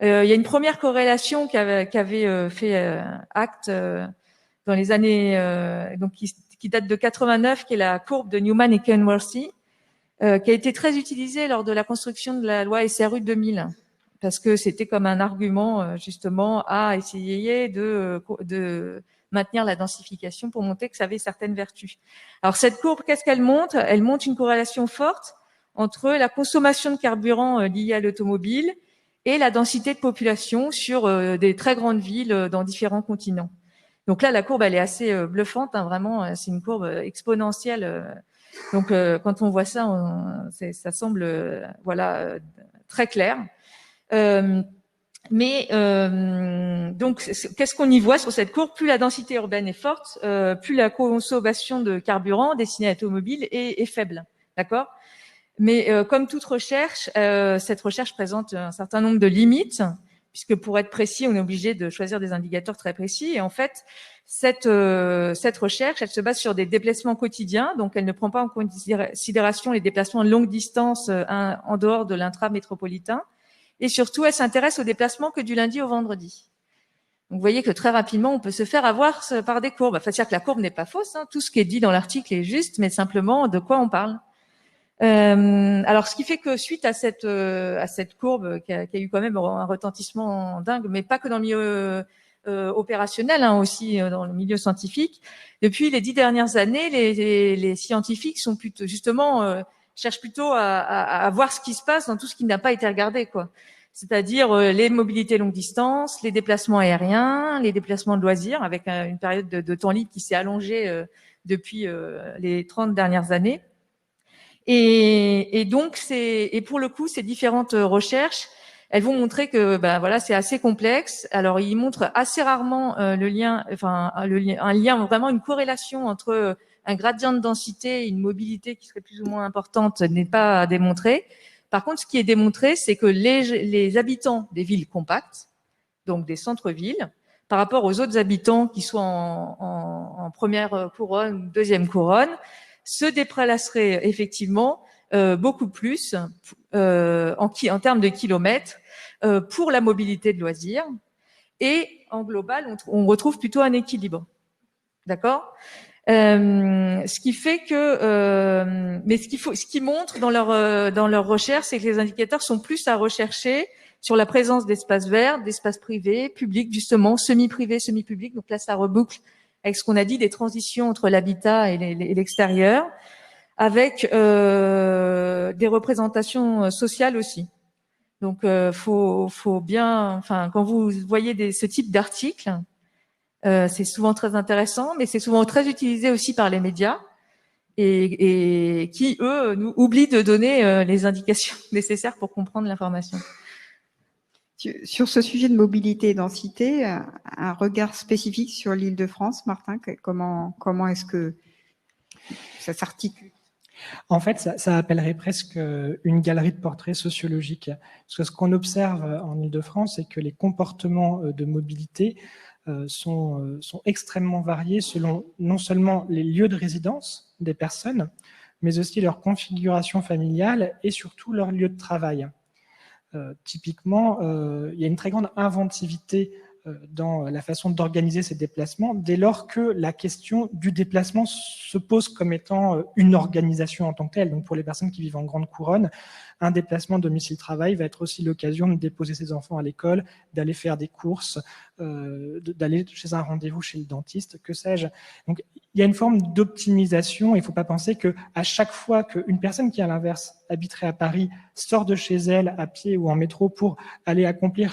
Il y a une première corrélation qu'avait fait Act dans les années qui date de 89, qui est la courbe de Newman et Kenworthy, qui a été très utilisée lors de la construction de la loi SRU 2000, parce que c'était comme un argument, justement, à essayer de maintenir la densification pour montrer que ça avait certaines vertus. Alors cette courbe, qu'est-ce qu'elle montre? Elle montre une corrélation forte entre la consommation de carburant liée à l'automobile et la densité de population sur des très grandes villes dans différents continents. Donc là, la courbe, elle est assez bluffante, hein, vraiment, c'est une courbe exponentielle. Donc quand on voit ça, ça semble très clair. Donc, qu'est-ce qu'on y voit sur cette courbe? Plus la densité urbaine est forte, plus la consommation de carburant destinée à l'automobile est faible. D'accord? Mais comme toute recherche, cette recherche présente un certain nombre de limites, puisque pour être précis, on est obligé de choisir des indicateurs très précis. Et en fait, cette recherche, elle se base sur des déplacements quotidiens, donc elle ne prend pas en considération les déplacements de longue distance en dehors de l'intramétropolitain. Et surtout, elle s'intéresse aux déplacements que du lundi au vendredi. Donc, vous voyez que très rapidement, on peut se faire avoir par des courbes. Enfin, c'est-à-dire que la courbe n'est pas fausse, hein. Tout ce qui est dit dans l'article est juste, mais simplement de quoi on parle. Alors, ce qui fait que suite à cette courbe qui a eu quand même un retentissement dingue, mais pas que dans le milieu opérationnel, hein, aussi dans le milieu scientifique, depuis les 10 dernières années, les scientifiques sont plutôt justement cherchent plutôt à voir ce qui se passe dans tout ce qui n'a pas été regardé, quoi. C'est-à-dire les mobilités longue distance, les déplacements aériens, les déplacements de loisirs, avec une période de temps libre qui s'est allongée depuis les 30 dernières années. Et donc, pour le coup, ces différentes recherches, elles vont montrer que, c'est assez complexe. Alors, ils montrent assez rarement un lien, vraiment une corrélation entre un gradient de densité et une mobilité qui serait plus ou moins importante n'est pas démontré. Par contre, ce qui est démontré, c'est que les habitants des villes compactes, donc des centres-villes, par rapport aux autres habitants qui sont en première couronne ou deuxième couronne, se déplaceraient effectivement beaucoup plus en termes de kilomètres pour la mobilité de loisirs. Et en global, on retrouve plutôt un équilibre. D'accord ? Ce qui fait que, ce qui montre dans leur recherche, c'est que les indicateurs sont plus à rechercher sur la présence d'espaces verts, d'espaces privés, publics justement, semi-privés, semi-publics. Donc là, ça reboucle avec ce qu'on a dit des transitions entre l'habitat et l'extérieur, avec des représentations sociales aussi. Donc, faut bien, enfin, quand vous voyez ce type d'article. C'est souvent très intéressant, mais c'est souvent très utilisé aussi par les médias et qui, eux, nous oublient de donner les indications nécessaires pour comprendre l'information. Sur ce sujet de mobilité et densité, un regard spécifique sur l'Île-de-France, Martin, comment est-ce que ça s'articule? En fait, ça appellerait presque une galerie de portraits sociologiques. Parce que ce qu'on observe en Île-de-France, c'est que les comportements de mobilité sont extrêmement variés selon non seulement les lieux de résidence des personnes, mais aussi leur configuration familiale et surtout leur lieu de travail. Typiquement, il y a une très grande inventivité dans la façon d'organiser ces déplacements, dès lors que la question du déplacement se pose comme étant une organisation en tant que telle. Donc pour les personnes qui vivent en grande couronne, un déplacement domicile-travail va être aussi l'occasion de déposer ses enfants à l'école, d'aller faire des courses, d'aller chez un rendez-vous chez le dentiste, que sais-je. Donc il y a une forme d'optimisation. Il ne faut pas penser qu'à chaque fois qu'une personne qui, à l'inverse, habiterait à Paris, sort de chez elle à pied ou en métro pour aller accomplir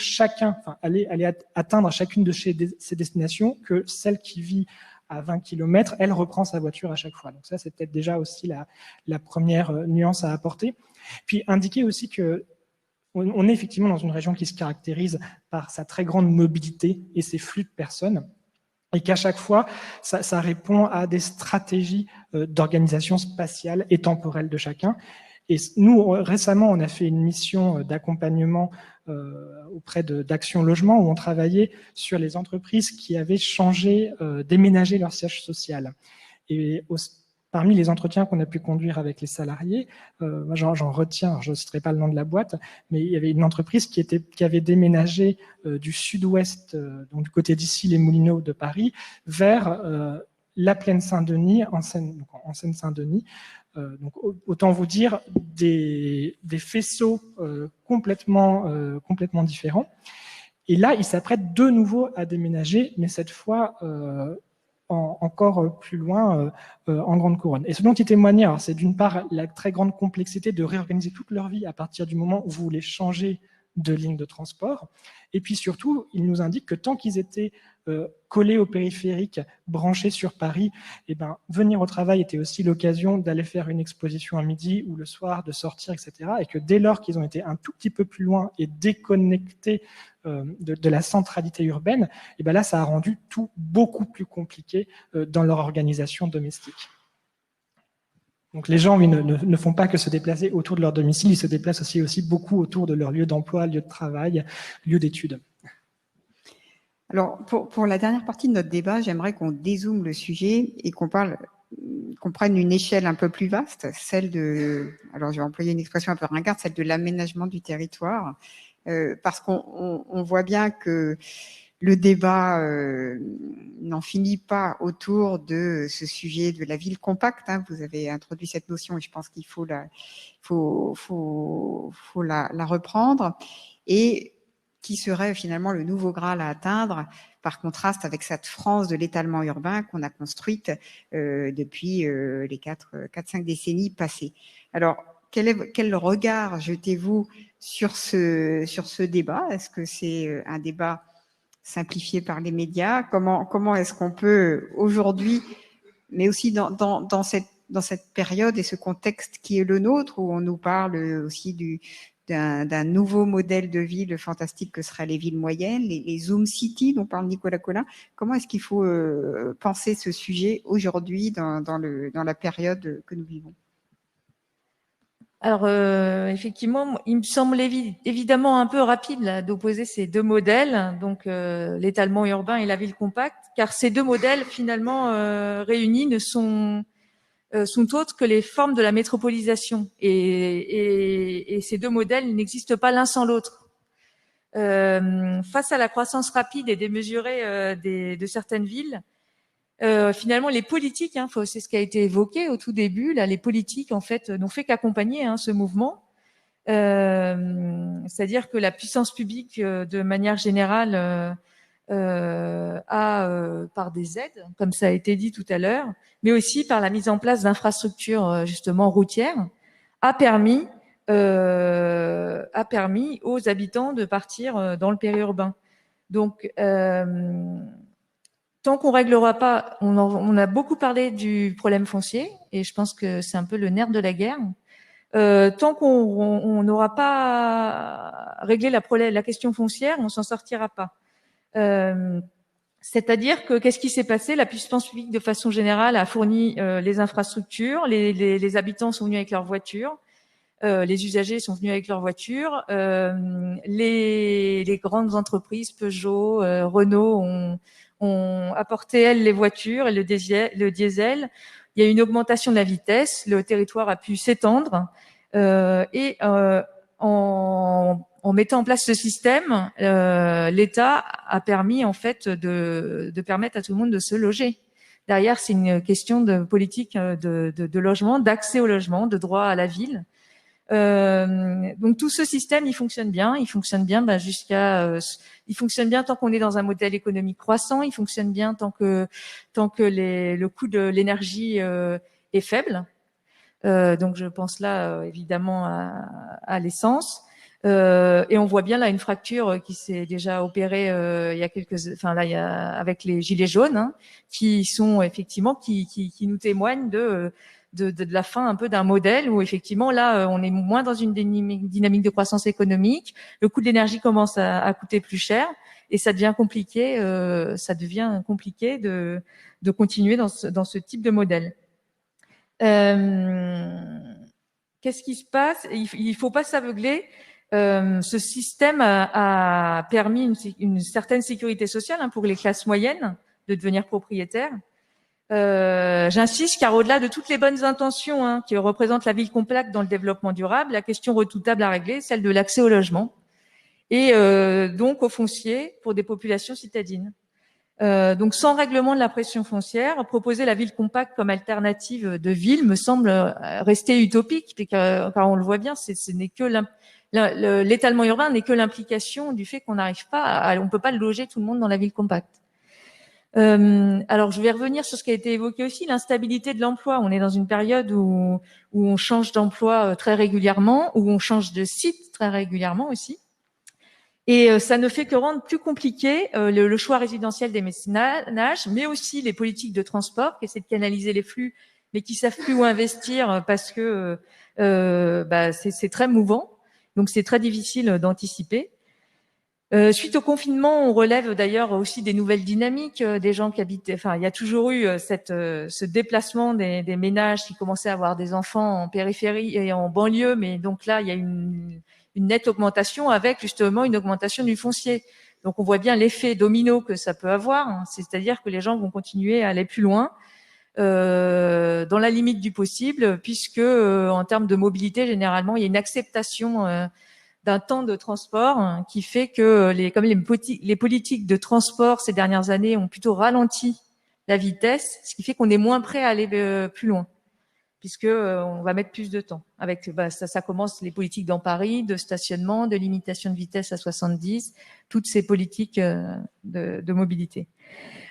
aller atteindre chacune de ses destinations, que celle qui vit à 20 km, elle reprend sa voiture à chaque fois. Donc ça, c'est peut-être déjà aussi la première nuance à apporter. Puis indiquer aussi que on est effectivement dans une région qui se caractérise par sa très grande mobilité et ses flux de personnes, et qu'à chaque fois, ça répond à des stratégies d'organisation spatiale et temporelle de chacun. Et nous, récemment, on a fait une mission d'accompagnement auprès d'Action Logement, où on travaillait sur les entreprises qui avaient changé, déménagé leur siège social. Et parmi les entretiens qu'on a pu conduire avec les salariés, moi j'en retiens, je ne citerai pas le nom de la boîte, mais il y avait une entreprise qui avait déménagé du sud-ouest, donc du côté d'ici, les Moulineaux de Paris, vers la plaine Saint-Denis, en Seine-Saint-Denis. Donc autant vous dire des faisceaux complètement différents. Et là, ils s'apprêtent de nouveau à déménager, mais cette fois encore plus loin, en grande couronne. Et ce dont ils témoignaient, c'est d'une part la très grande complexité de réorganiser toute leur vie à partir du moment où vous voulez changer de ligne de transport. Et puis surtout, ils nous indiquent que tant qu'ils étaient collés au périphérique, branchés sur Paris, venir au travail était aussi l'occasion d'aller faire une exposition à midi ou le soir, de sortir, etc. Et que dès lors qu'ils ont été un tout petit peu plus loin et déconnectés de la centralité urbaine, là, ça a rendu tout beaucoup plus compliqué dans leur organisation domestique. Donc les gens ne font pas que se déplacer autour de leur domicile, ils se déplacent aussi beaucoup autour de leur lieu d'emploi, lieu de travail, lieu d'études. Alors, pour la dernière partie de notre débat, j'aimerais qu'on dézoome le sujet et qu'on prenne une échelle un peu plus vaste, celle de, alors je vais employer une expression un peu ringarde, celle de l'aménagement du territoire, parce qu'on voit bien que le débat n'en finit pas autour de ce sujet de la ville compacte. Vous avez introduit cette notion et je pense qu'il faut la reprendre. Et qui serait finalement le nouveau Graal à atteindre, par contraste avec cette France de l'étalement urbain qu'on a construite depuis les 4-5 décennies passées. Alors, quel regard jetez-vous sur ce débat? Est-ce que c'est un débat simplifié par les médias? Comment est-ce qu'on peut aujourd'hui, mais aussi dans cette période et ce contexte qui est le nôtre, où on nous parle aussi d'un nouveau modèle de ville fantastique que seraient les villes moyennes, les Zoom City dont parle Nicolas Colin. Comment est-ce qu'il faut penser ce sujet aujourd'hui dans la période que nous vivons? Alors, effectivement, il me semble évidemment un peu rapide d'opposer ces deux modèles, donc l'étalement urbain et la ville compacte, car ces deux modèles, finalement, réunis, ne sont autres que les formes de la métropolisation. Et ces deux modèles n'existent pas l'un sans l'autre. Face à la croissance rapide et démesurée de certaines villes, finalement, les politiques, c'est ce qui a été évoqué au tout début, là, les politiques, en fait, n'ont fait qu'accompagner ce mouvement. C'est-à-dire que la puissance publique, de manière générale, par des aides, comme ça a été dit tout à l'heure, mais aussi par la mise en place d'infrastructures justement routières, a permis aux habitants de partir dans le périurbain. Donc, tant qu'on réglera pas, on a beaucoup parlé du problème foncier, et je pense que c'est un peu le nerf de la guerre. Tant qu'on n'aura pas réglé la question foncière, on s'en sortira pas. C'est-à-dire que qu'est-ce qui s'est passé? La puissance publique, de façon générale, a fourni les infrastructures, les habitants sont venus avec leurs voitures, les usagers sont venus avec leurs voitures, les grandes entreprises, Peugeot, Renault, ont apporté, elles, les voitures et le diesel. Il y a eu une augmentation de la vitesse, le territoire a pu s'étendre et en mettant en place ce système, l'État a permis en fait de permettre à tout le monde de se loger. Derrière, c'est une question de politique de logement, d'accès au logement, de droit à la ville. Donc tout ce système, il fonctionne bien. Il fonctionne bien il fonctionne bien tant qu'on est dans un modèle économique croissant. Il fonctionne bien tant que le coût de l'énergie est faible. Donc je pense là évidemment à l'essence. Et on voit bien là une fracture qui s'est déjà opérée il y a avec les gilets jaunes, hein, qui sont effectivement qui nous témoignent de la fin un peu d'un modèle où effectivement là on est moins dans une dynamique de croissance économique, le coût de l'énergie commence à coûter plus cher et ça devient compliqué de continuer dans ce type de modèle. Qu'est-ce qui se passe? Il faut pas s'aveugler. Ce système a permis une certaine sécurité sociale pour les classes moyennes de devenir propriétaires. J'insiste car au-delà de toutes les bonnes intentions qui représentent la ville compacte dans le développement durable, la question redoutable à régler est celle de l'accès au logement et donc au foncier pour des populations citadines. Donc sans règlement de la pression foncière, proposer la ville compacte comme alternative de ville me semble rester utopique, car on le voit bien, ce n'est que l'étalement urbain n'est que l'implication du fait qu'on n'arrive pas, on peut pas loger tout le monde dans la ville compacte. Alors, je vais revenir sur ce qui a été évoqué aussi, l'instabilité de l'emploi. On est dans une période où on change d'emploi très régulièrement, où on change de site très régulièrement aussi. Et ça ne fait que rendre plus compliqué le choix résidentiel des ménages, mais aussi les politiques de transport qui essaient de canaliser les flux, mais qui savent plus où investir parce que c'est très mouvant. Donc, c'est très difficile d'anticiper. Suite au confinement, on relève d'ailleurs aussi des nouvelles dynamiques des gens qui habitent. Enfin, il y a toujours eu ce déplacement des ménages qui commençaient à avoir des enfants en périphérie et en banlieue, mais donc là, il y a une nette augmentation avec justement une augmentation du foncier. Donc, on voit bien l'effet domino que ça peut avoir, c'est-à-dire que les gens vont continuer à aller plus loin dans la limite du possible, puisque en termes de mobilité, généralement, il y a une acceptation d'un temps de transport qui fait que les politiques de transport ces dernières années ont plutôt ralenti la vitesse, ce qui fait qu'on est moins prêt à aller plus loin, puisque on va mettre plus de temps. Avec ça commence les politiques dans Paris de stationnement, de limitation de vitesse à 70, toutes ces politiques de mobilité.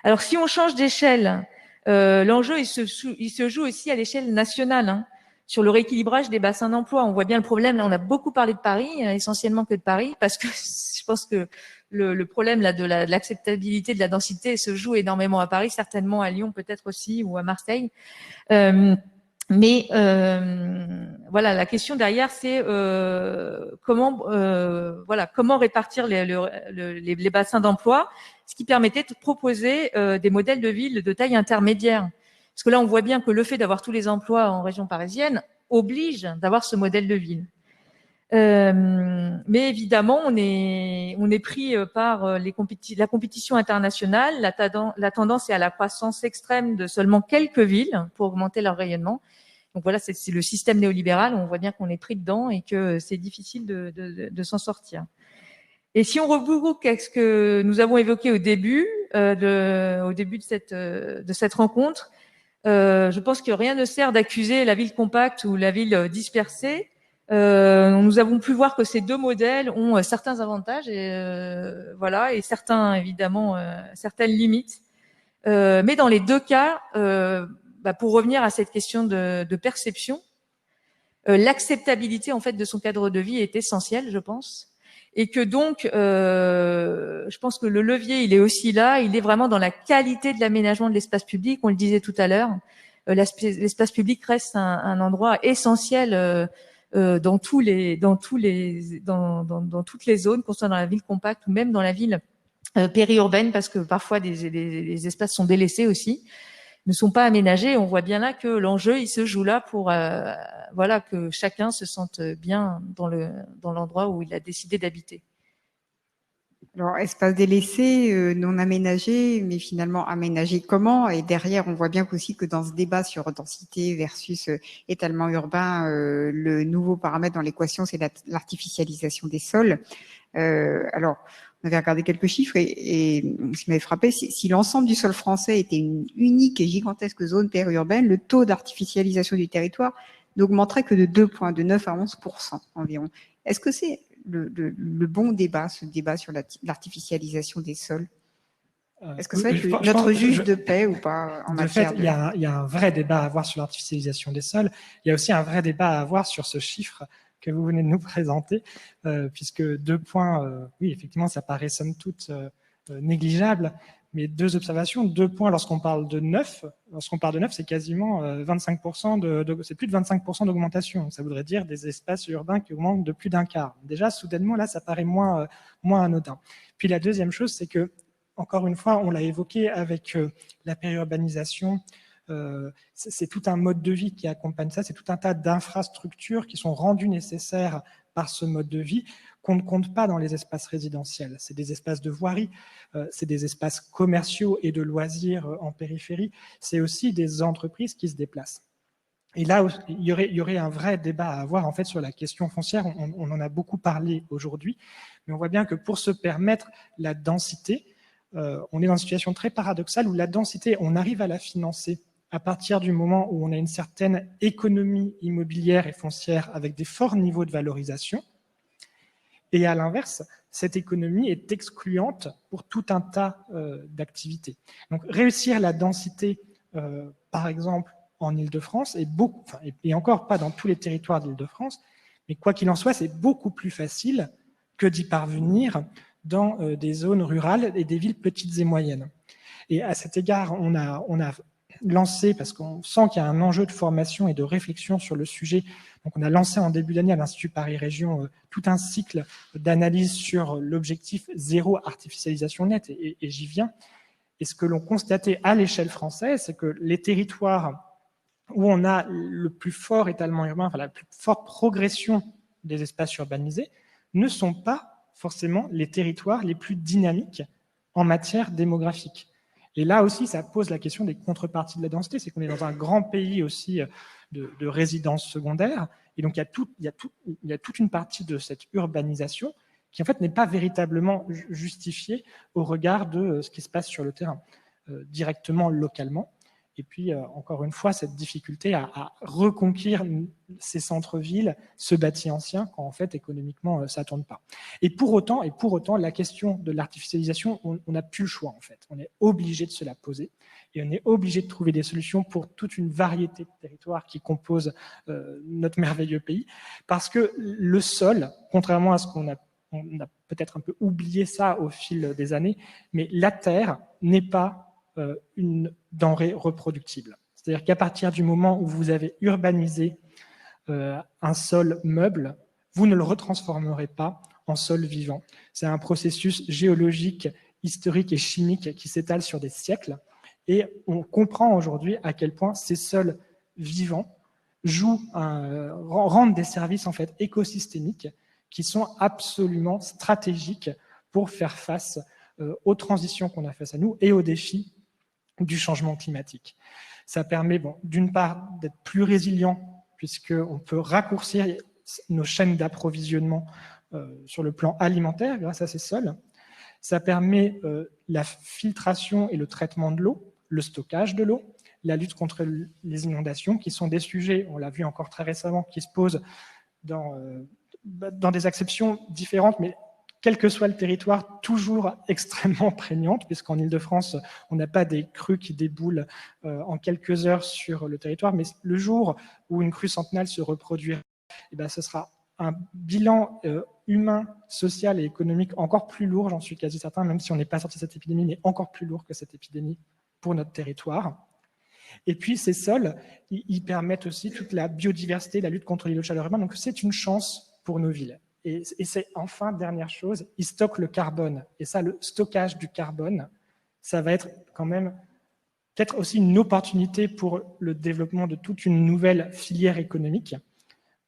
Alors si on change d'échelle, l'enjeu il se joue aussi à l'échelle nationale. Sur le rééquilibrage des bassins d'emploi. On voit bien le problème. Là, on a beaucoup parlé de Paris, essentiellement que de Paris, parce que je pense que le problème là de l'acceptabilité de la densité se joue énormément à Paris, certainement à Lyon peut-être aussi ou à Marseille. Mais voilà, la question derrière, c'est comment répartir les bassins d'emploi, ce qui permettait de proposer des modèles de ville de taille intermédiaire. Parce que là, on voit bien que le fait d'avoir tous les emplois en région parisienne oblige d'avoir ce modèle de ville. Mais évidemment, on est pris par la compétition internationale. La tendance est à la croissance extrême de seulement quelques villes pour augmenter leur rayonnement. Donc voilà, c'est le système néolibéral. On voit bien qu'on est pris dedans et que c'est difficile de s'en sortir. Et si on reboucle avec ce que nous avons évoqué au début de cette rencontre, je pense que rien ne sert d'accuser la ville compacte ou la ville dispersée. Nous avons pu voir que ces deux modèles ont certains avantages et certains évidemment certaines limites. Mais dans les deux cas, pour revenir à cette question de perception, l'acceptabilité en fait de son cadre de vie est essentielle, je pense. Et que donc, je pense que le levier, il est aussi là, il est vraiment dans la qualité de l'aménagement de l'espace public. On le disait tout à l'heure, l'espace public reste un endroit essentiel dans toutes les zones, qu'on soit dans la ville compacte ou même dans la ville périurbaine, parce que parfois des espaces sont délaissés aussi, ne sont pas aménagés. On voit bien là que l'enjeu, il se joue là pour que chacun se sente bien dans l'endroit où il a décidé d'habiter. Alors, espace délaissé, non aménagé, mais finalement aménagé comment? Et derrière, on voit bien aussi que dans ce débat sur densité versus étalement urbain, le nouveau paramètre dans l'équation, c'est l'artificialisation des sols. Alors, on avait regardé quelques chiffres et ce qui m'avait frappé, si l'ensemble du sol français était une unique et gigantesque zone périurbaine, le taux d'artificialisation du territoire n'augmenterait que de 2 points, de 9 à 11% environ. Est-ce que c'est le bon débat, ce débat sur l'artificialisation des sols? Est-ce que ça va être notre juge de paix ou pas en matière de... il y a un vrai débat à avoir sur l'artificialisation des sols. Il y a aussi un vrai débat à avoir sur ce chiffre que vous venez de nous présenter, puisque 2 points, oui, effectivement, ça paraît somme toute négligeable, mais 2 observations, 2 points lorsqu'on parle de 9, c'est quasiment 25%, c'est plus de 25% d'augmentation. Ça voudrait dire des espaces urbains qui augmentent de plus d'un quart. Déjà, soudainement, là, ça paraît moins anodin. Puis la deuxième chose, c'est que, encore une fois, on l'a évoqué avec la périurbanisation, c'est tout un mode de vie qui accompagne ça, c'est tout un tas d'infrastructures qui sont rendues nécessaires par ce mode de vie qu'on ne compte pas dans les espaces résidentiels. C'est des espaces de voirie, c'est des espaces commerciaux et de loisirs en périphérie, c'est aussi des entreprises qui se déplacent. Et là, il y aurait un vrai débat à avoir en fait sur la question foncière. On en a beaucoup parlé aujourd'hui, mais on voit bien que pour se permettre la densité, on est dans une situation très paradoxale où la densité, on arrive à la financer à partir du moment où on a une certaine économie immobilière et foncière avec des forts niveaux de valorisation. Et à l'inverse, cette économie est excluante pour tout un tas d'activités. Donc réussir la densité, par exemple, en Île-de-France, et encore pas dans tous les territoires d'Île-de-France, mais quoi qu'il en soit, c'est beaucoup plus facile que d'y parvenir dans des zones rurales et des villes petites et moyennes. Et à cet égard, on a lancé, parce qu'on sent qu'il y a un enjeu de formation et de réflexion sur le sujet, donc on a lancé en début d'année à l'Institut Paris Région tout un cycle d'analyse sur l'objectif zéro artificialisation nette, et j'y viens. Et ce que l'on constatait à l'échelle française, c'est que les territoires où on a le plus fort étalement urbain, enfin la plus forte progression des espaces urbanisés, ne sont pas forcément les territoires les plus dynamiques en matière démographique. Et là aussi, ça pose la question des contreparties de la densité, c'est qu'on est dans un grand pays aussi de résidences secondaires, et donc il y a toute une partie de cette urbanisation qui en fait n'est pas véritablement justifiée au regard de ce qui se passe sur le terrain, directement, localement. Et puis, encore une fois, cette difficulté à reconquérir ces centres-villes, ce bâti ancien, quand en fait, économiquement, ça ne tourne pas. Et pour autant, la question de l'artificialisation, on n'a plus le choix, en fait. On est obligé de se la poser et on est obligé de trouver des solutions pour toute une variété de territoires qui composent notre merveilleux pays. Parce que le sol, contrairement à ce qu'on a peut-être un peu oublié ça au fil des années, mais la terre n'est pas une denrée reproductible. C'est-à-dire qu'à partir du moment où vous avez urbanisé un sol meuble, vous ne le retransformerez pas en sol vivant. C'est un processus géologique, historique et chimique qui s'étale sur des siècles. Et on comprend aujourd'hui à quel point ces sols vivants rendent des services en fait écosystémiques qui sont absolument stratégiques pour faire face aux transitions qu'on a face à nous et aux défis du changement climatique. Ça permet, d'une part, d'être plus résilient, puisqu'on peut raccourcir nos chaînes d'approvisionnement sur le plan alimentaire grâce à ces sols. Ça permet la filtration et le traitement de l'eau, le stockage de l'eau, la lutte contre les inondations, qui sont des sujets, on l'a vu encore très récemment, qui se posent dans des acceptions différentes, mais quel que soit le territoire, toujours extrêmement prégnante, puisqu'en Île-de-France, on n'a pas des crues qui déboulent en quelques heures sur le territoire, mais le jour où une crue centennale se reproduira, ce sera un bilan humain, social et économique encore plus lourd, j'en suis quasi certain, même si on n'est pas sorti de cette épidémie, mais encore plus lourd que cette épidémie pour notre territoire. Et puis ces sols, ils permettent aussi toute la biodiversité, la lutte contre l'îlot de chaleur urbain, donc c'est une chance pour nos villes. Et c'est enfin, dernière chose, ils stockent le carbone. Et ça, le stockage du carbone, ça va être quand même peut-être aussi une opportunité pour le développement de toute une nouvelle filière économique.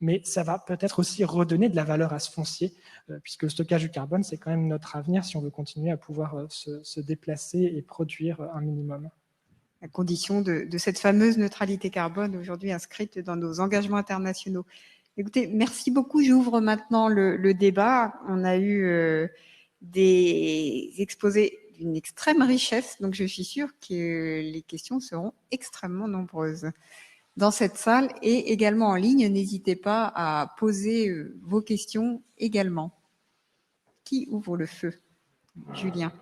mais ça va peut-être aussi redonner de la valeur à ce foncier, puisque le stockage du carbone, c'est quand même notre avenir si on veut continuer à pouvoir se déplacer et produire un minimum. À condition de cette fameuse neutralité carbone aujourd'hui inscrite dans nos engagements internationaux. Écoutez, merci beaucoup. J'ouvre maintenant le débat. On a eu des exposés d'une extrême richesse, donc je suis sûre que les questions seront extrêmement nombreuses dans cette salle et également en ligne. N'hésitez pas à poser vos questions également. Qui ouvre le feu? Julien.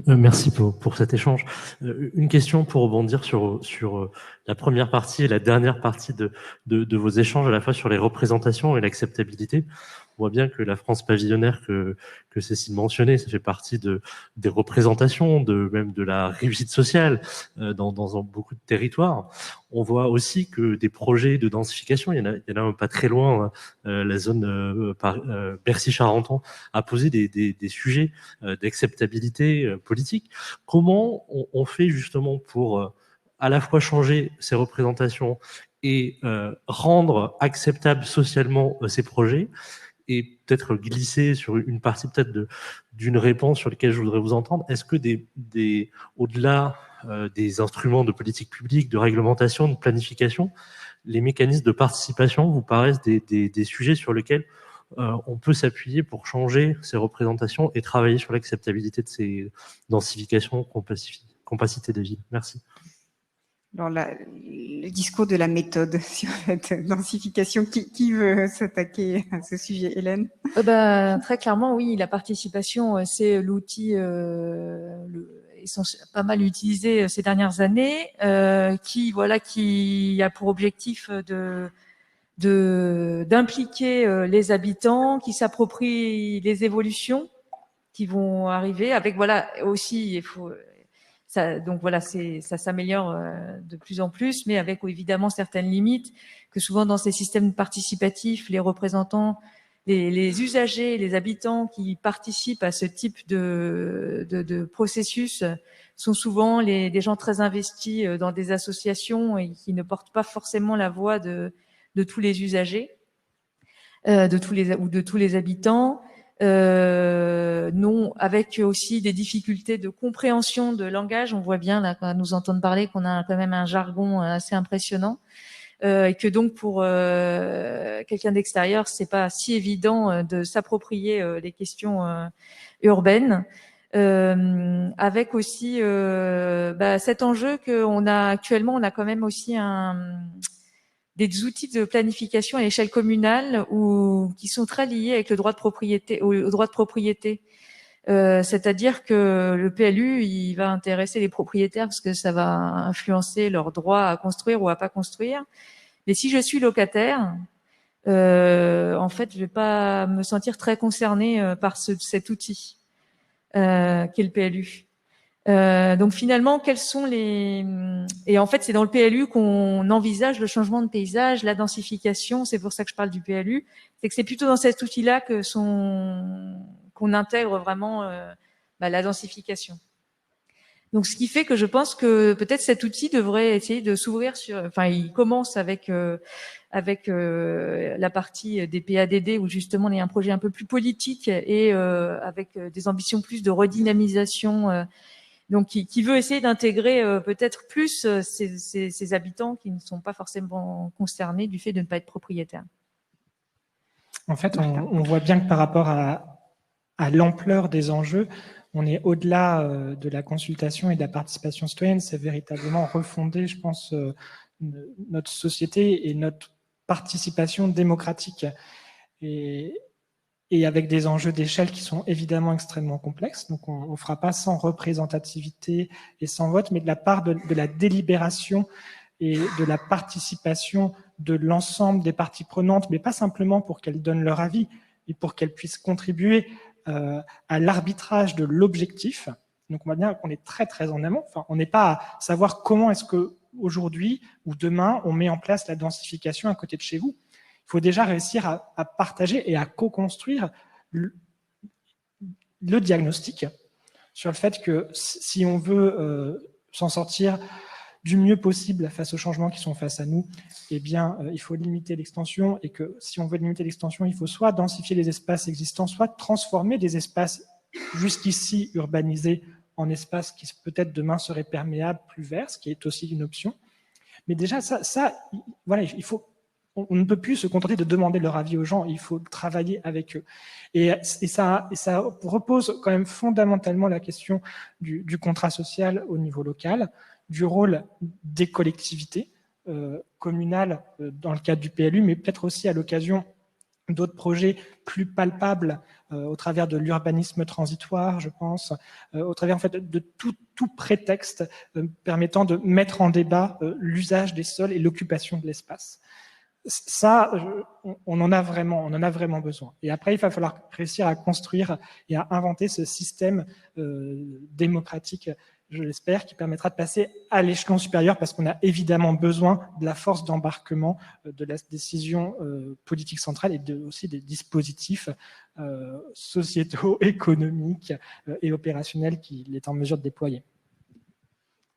Merci pour cet échange. Une question pour rebondir sur la première partie et la dernière partie de vos échanges, à la fois sur les représentations et l'acceptabilité. On voit bien que la France pavillonnaire que Cécile mentionnait, ça fait partie des représentations, même de la réussite sociale dans beaucoup de territoires. On voit aussi que des projets de densification, il y en a pas très loin, la zone Bercy-Charenton a posé des sujets d'acceptabilité politique. Comment on fait justement pour à la fois changer ces représentations et rendre acceptables socialement ces projets, et peut-être glisser sur une partie peut-être d'une réponse sur laquelle je voudrais vous entendre. Est-ce que au-delà des instruments de politique publique, de réglementation, de planification, les mécanismes de participation vous paraissent des sujets sur lesquels on peut s'appuyer pour changer ces représentations et travailler sur l'acceptabilité de ces densifications, compacité des villes? Merci. Alors le discours de la méthode sur cette densification, qui veut s'attaquer à ce sujet, Hélène? Très clairement, oui, la participation, c'est l'outil pas mal utilisé ces dernières années, qui a pour objectif d'impliquer les habitants, qui s'approprient les évolutions qui vont arriver. Avec aussi, il faut ça s'améliore de plus en plus, mais avec évidemment certaines limites, que souvent dans ces systèmes participatifs, les représentants, les usagers, les habitants qui participent à ce type de processus sont souvent des gens très investis dans des associations et qui ne portent pas forcément la voix de tous les usagers, de tous les habitants. Non, avec aussi des difficultés de compréhension de langage. On voit bien là, quand nous entendre parler, qu'on a quand même un jargon assez impressionnant, et que donc pour quelqu'un d'extérieur, c'est pas si évident de s'approprier les questions urbaines. Avec aussi cet enjeu qu'on a actuellement, on a quand même aussi des outils de planification à l'échelle communale qui sont très liés avec le droit de propriété, au droit de propriété. C'est-à-dire que le PLU, il va intéresser les propriétaires parce que ça va influencer leur droit à construire ou à pas construire. Mais si je suis locataire, en fait, je vais pas me sentir très concernée par cet outil qu'est le PLU. Donc finalement, quels sont et en fait, c'est dans le PLU qu'on envisage le changement de paysage, la densification. C'est pour ça que je parle du PLU. C'est que c'est plutôt dans cet outil-là qu'on intègre vraiment la densification. Donc, ce qui fait que je pense que peut-être cet outil devrait essayer de s'ouvrir il commence avec la partie des PADD où justement il y a un projet un peu plus politique et avec des ambitions plus de redynamisation. Donc, qui veut essayer d'intégrer peut-être plus ces habitants qui ne sont pas forcément concernés du fait de ne pas être propriétaires. En fait, on voit bien que par rapport à l'ampleur des enjeux, on est au-delà de la consultation et de la participation citoyenne. C'est véritablement refonder, je pense, notre société et notre participation démocratique. Et avec des enjeux d'échelle qui sont évidemment extrêmement complexes. Donc, on ne fera pas sans représentativité et sans vote, mais de la part de la délibération et de la participation de l'ensemble des parties prenantes, mais pas simplement pour qu'elles donnent leur avis, mais pour qu'elles puissent contribuer à l'arbitrage de l'objectif. Donc, on voit bien qu'on est très, très en amont. Enfin, on n'est pas à savoir comment est-ce qu'aujourd'hui ou demain, on met en place la densification à côté de chez vous. Il faut déjà réussir à partager et à co-construire le diagnostic sur le fait que si on veut s'en sortir du mieux possible face aux changements qui sont face à nous, eh bien, il faut limiter l'extension et que si on veut limiter l'extension, il faut soit densifier les espaces existants, soit transformer des espaces jusqu'ici urbanisés en espaces qui peut-être demain seraient perméables, plus verts, ce qui est aussi une option. Mais déjà, voilà, on ne peut plus se contenter de demander leur avis aux gens, il faut travailler avec eux. Et ça repose quand même fondamentalement la question du contrat social au niveau local, du rôle des collectivités communales dans le cadre du PLU, mais peut-être aussi à l'occasion d'autres projets plus palpables au travers de l'urbanisme transitoire, je pense, au travers en fait de tout prétexte permettant de mettre en débat l'usage des sols et l'occupation de l'espace. Ça, on en a vraiment besoin. Et après, il va falloir réussir à construire et à inventer ce système démocratique, je l'espère, qui permettra de passer à l'échelon supérieur, parce qu'on a évidemment besoin de la force d'embarquement de la décision politique centrale et aussi des dispositifs sociétaux, économiques et opérationnels qu'il est en mesure de déployer.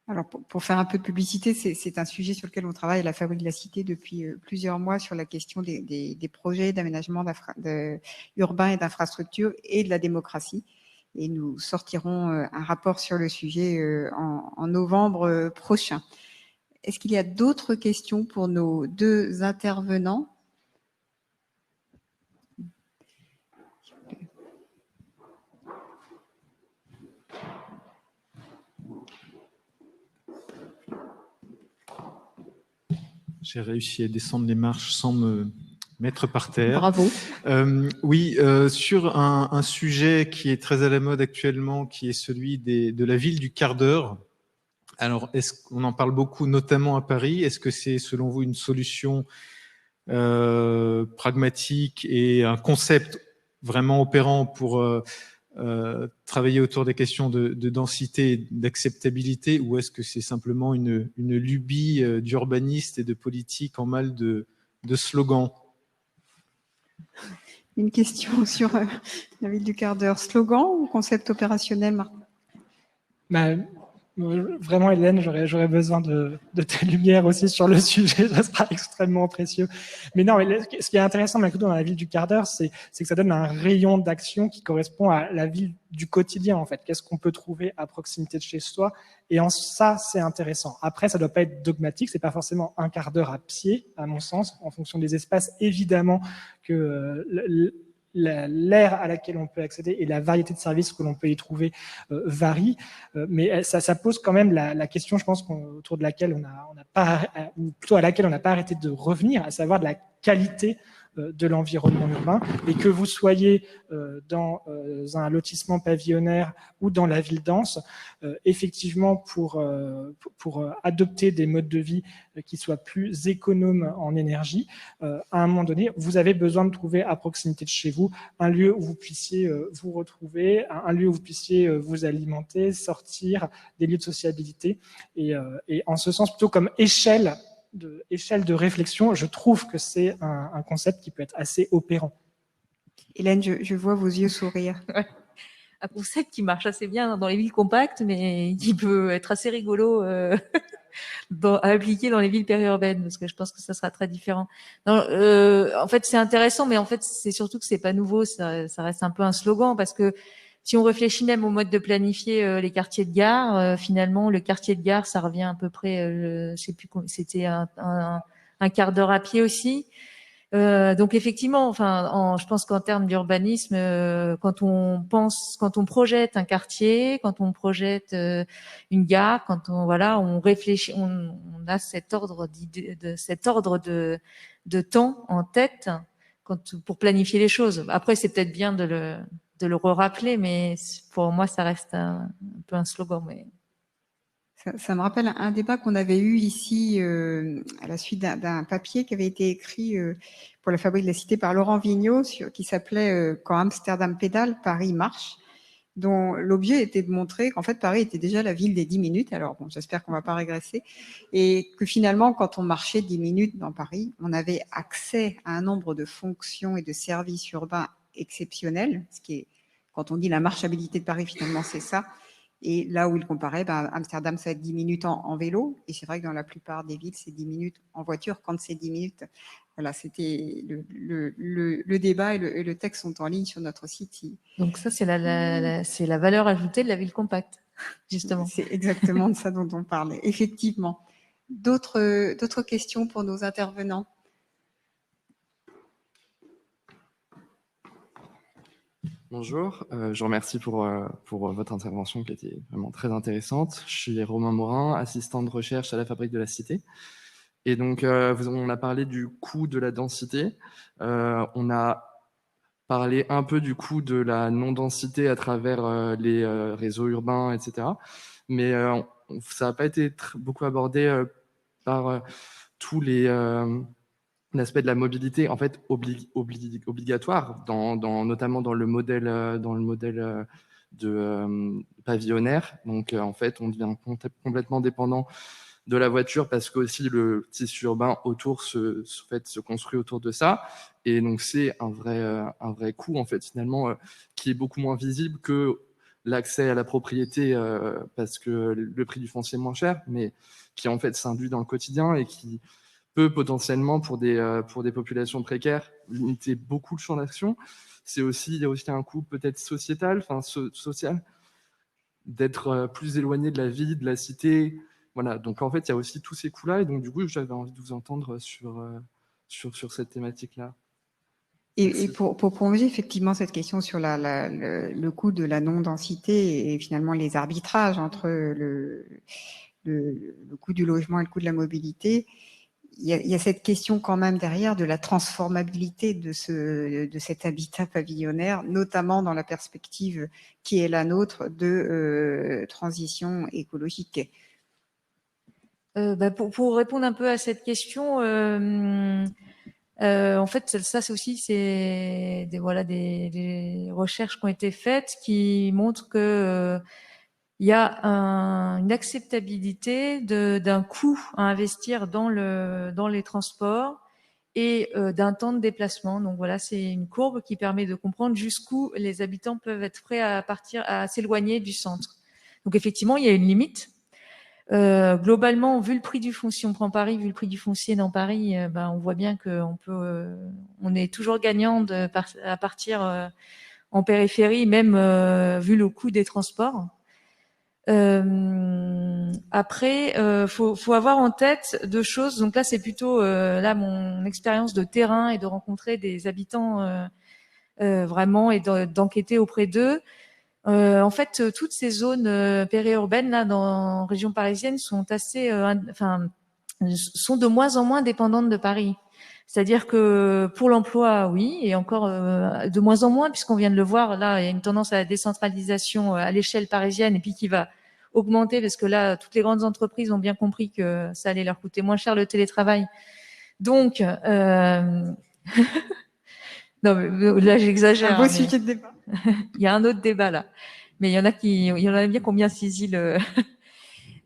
Alors, pour faire un peu de publicité, c'est un sujet sur lequel on travaille à la Fabrique de la Cité depuis plusieurs mois sur la question des projets d'aménagement urbain et d'infrastructure et de la démocratie. Et nous sortirons un rapport sur le sujet en novembre prochain. Est-ce qu'il y a d'autres questions pour nos deux intervenants ? J'ai réussi à descendre les marches sans me mettre par terre. Bravo. Oui, sur un sujet qui est très à la mode actuellement, qui est celui de la ville du quart d'heure. Alors, est-ce qu'on en parle beaucoup, notamment à Paris? Est-ce que c'est, selon vous, une solution pragmatique et un concept vraiment opérant pour travailler autour des questions de densité et d'acceptabilité, ou est-ce que c'est simplement une lubie d'urbanistes et de politique en mal de slogans? Une question sur la ville du quart d'heure. Slogan ou concept opérationnel, Marc ? Vraiment, Hélène, j'aurais besoin de ta lumière aussi sur le sujet, ça sera extrêmement précieux. Mais non, ce qui est intéressant dans la ville du quart d'heure, c'est que ça donne un rayon d'action qui correspond à la ville du quotidien, en fait. Qu'est-ce qu'on peut trouver à proximité de chez soi? Et en ça, c'est intéressant. Après, ça doit pas être dogmatique, c'est pas forcément un quart d'heure à pied, à mon sens, en fonction des espaces. Évidemment que l'aire à laquelle on peut accéder et la variété de services que l'on peut y trouver varient, mais ça pose quand même la question, je pense, autour de laquelle on n'a pas, ou plutôt à laquelle on n'a pas arrêté de revenir, à savoir de la qualité de l'environnement urbain, et que vous soyez dans un lotissement pavillonnaire ou dans la ville dense, effectivement pour adopter des modes de vie qui soient plus économes en énergie, à un moment donné, vous avez besoin de trouver à proximité de chez vous un lieu où vous puissiez vous retrouver, un lieu où vous puissiez vous alimenter, sortir, des lieux de sociabilité, et en ce sens, plutôt comme échelle de réflexion, je trouve que c'est un concept qui peut être assez opérant. Hélène, je vois vos yeux sourire. Ouais. Un concept qui marche assez bien dans les villes compactes, mais qui peut être assez rigolo à appliquer dans les villes périurbaines, parce que je pense que ça sera très différent. Non, en fait, c'est intéressant, mais en fait, c'est surtout que c'est pas nouveau, ça reste un peu un slogan, parce que si on réfléchit même au mode de planifier les quartiers de gare, finalement, le quartier de gare, ça revient à peu près, je sais plus, c'était un quart d'heure à pied aussi. Donc effectivement, je pense qu'en termes d'urbanisme, quand on projette un quartier, quand on projette une gare, quand on réfléchit, on a cet ordre de temps en tête pour planifier les choses. Après, c'est peut-être bien de le rappeler, mais pour moi, ça reste un peu un slogan. Mais ça me rappelle un débat qu'on avait eu ici à la suite d'un papier qui avait été écrit pour la Fabrique de la Cité par Laurent Vigneault, qui s'appelait Quand Amsterdam pédale, Paris marche, dont l'objet était de montrer qu'en fait Paris était déjà la ville des 10 minutes. Alors bon, j'espère qu'on ne va pas régresser, et que finalement, quand on marchait 10 minutes dans Paris, on avait accès à un nombre de fonctions et de services urbains exceptionnels, ce qui est, quand on dit la marchabilité de Paris, finalement, c'est ça. Et là où il comparait, Amsterdam, ça va être 10 minutes en vélo. Et c'est vrai que dans la plupart des villes, c'est 10 minutes en voiture. Quand c'est 10 minutes, voilà, c'était le débat et le texte sont en ligne sur notre site. Donc ça, c'est la valeur ajoutée de la ville compacte, justement. C'est exactement de ça dont on parle, effectivement. D'autres questions pour nos intervenants? Bonjour, je vous remercie pour votre intervention qui était vraiment très intéressante. Je suis Romain Morin, assistant de recherche à la Fabrique de la Cité. Et donc, on a parlé du coût de la densité. On a parlé un peu du coût de la non-densité à travers les réseaux urbains, etc. Mais ça n'a pas été beaucoup abordé par tous les l'aspect de la mobilité en fait obligatoire, notamment dans le modèle pavillonnaire. Donc en fait, on devient complètement dépendant de la voiture parce que aussi le tissu urbain autour se construit autour de ça. Et donc c'est un vrai coût en fait finalement qui est beaucoup moins visible que l'accès à la propriété parce que le prix du foncier est moins cher, mais qui en fait s'induit dans le quotidien et qui peut potentiellement pour des populations précaires limiter beaucoup le champ d'action. Il y a aussi un coût peut-être sociétal, social, d'être plus éloigné de la vie, de la cité. Voilà, donc en fait, il y a aussi tous ces coûts-là, et donc du coup, j'avais envie de vous entendre sur cette thématique-là. Et pour prolonger effectivement cette question sur le coût de la non-densité et finalement les arbitrages entre le coût du logement et le coût de la mobilité, il y a cette question quand même derrière de la transformabilité de cet habitat pavillonnaire, notamment dans la perspective qui est la nôtre de transition écologique. Pour répondre un peu à cette question, en fait, ça c'est aussi des recherches qui ont été faites qui montrent que il y a une acceptabilité d'un coût à investir dans les transports et d'un temps de déplacement. Donc voilà, c'est une courbe qui permet de comprendre jusqu'où les habitants peuvent être prêts à s'éloigner du centre. Donc effectivement, il y a une limite. Globalement, vu le prix du foncier, on prend Paris, vu le prix du foncier dans Paris, on voit bien on est toujours gagnant à partir en périphérie, même vu le coût des transports. Après, faut avoir en tête deux choses. Donc là, c'est plutôt mon expérience de terrain et de rencontrer des habitants vraiment et d'enquêter auprès d'eux. En fait, toutes ces zones périurbaines là, en région parisienne, sont sont de moins en moins dépendantes de Paris. C'est-à-dire que pour l'emploi, oui, et encore de moins en moins, puisqu'on vient de le voir, là, il y a une tendance à la décentralisation à l'échelle parisienne, et puis qui va augmenter, parce que là, toutes les grandes entreprises ont bien compris que ça allait leur coûter moins cher le télétravail. Donc, non, mais là, j'exagère. Un beau sujet de débat. Il y a un autre débat là, mais il y en a bien combien saisit le.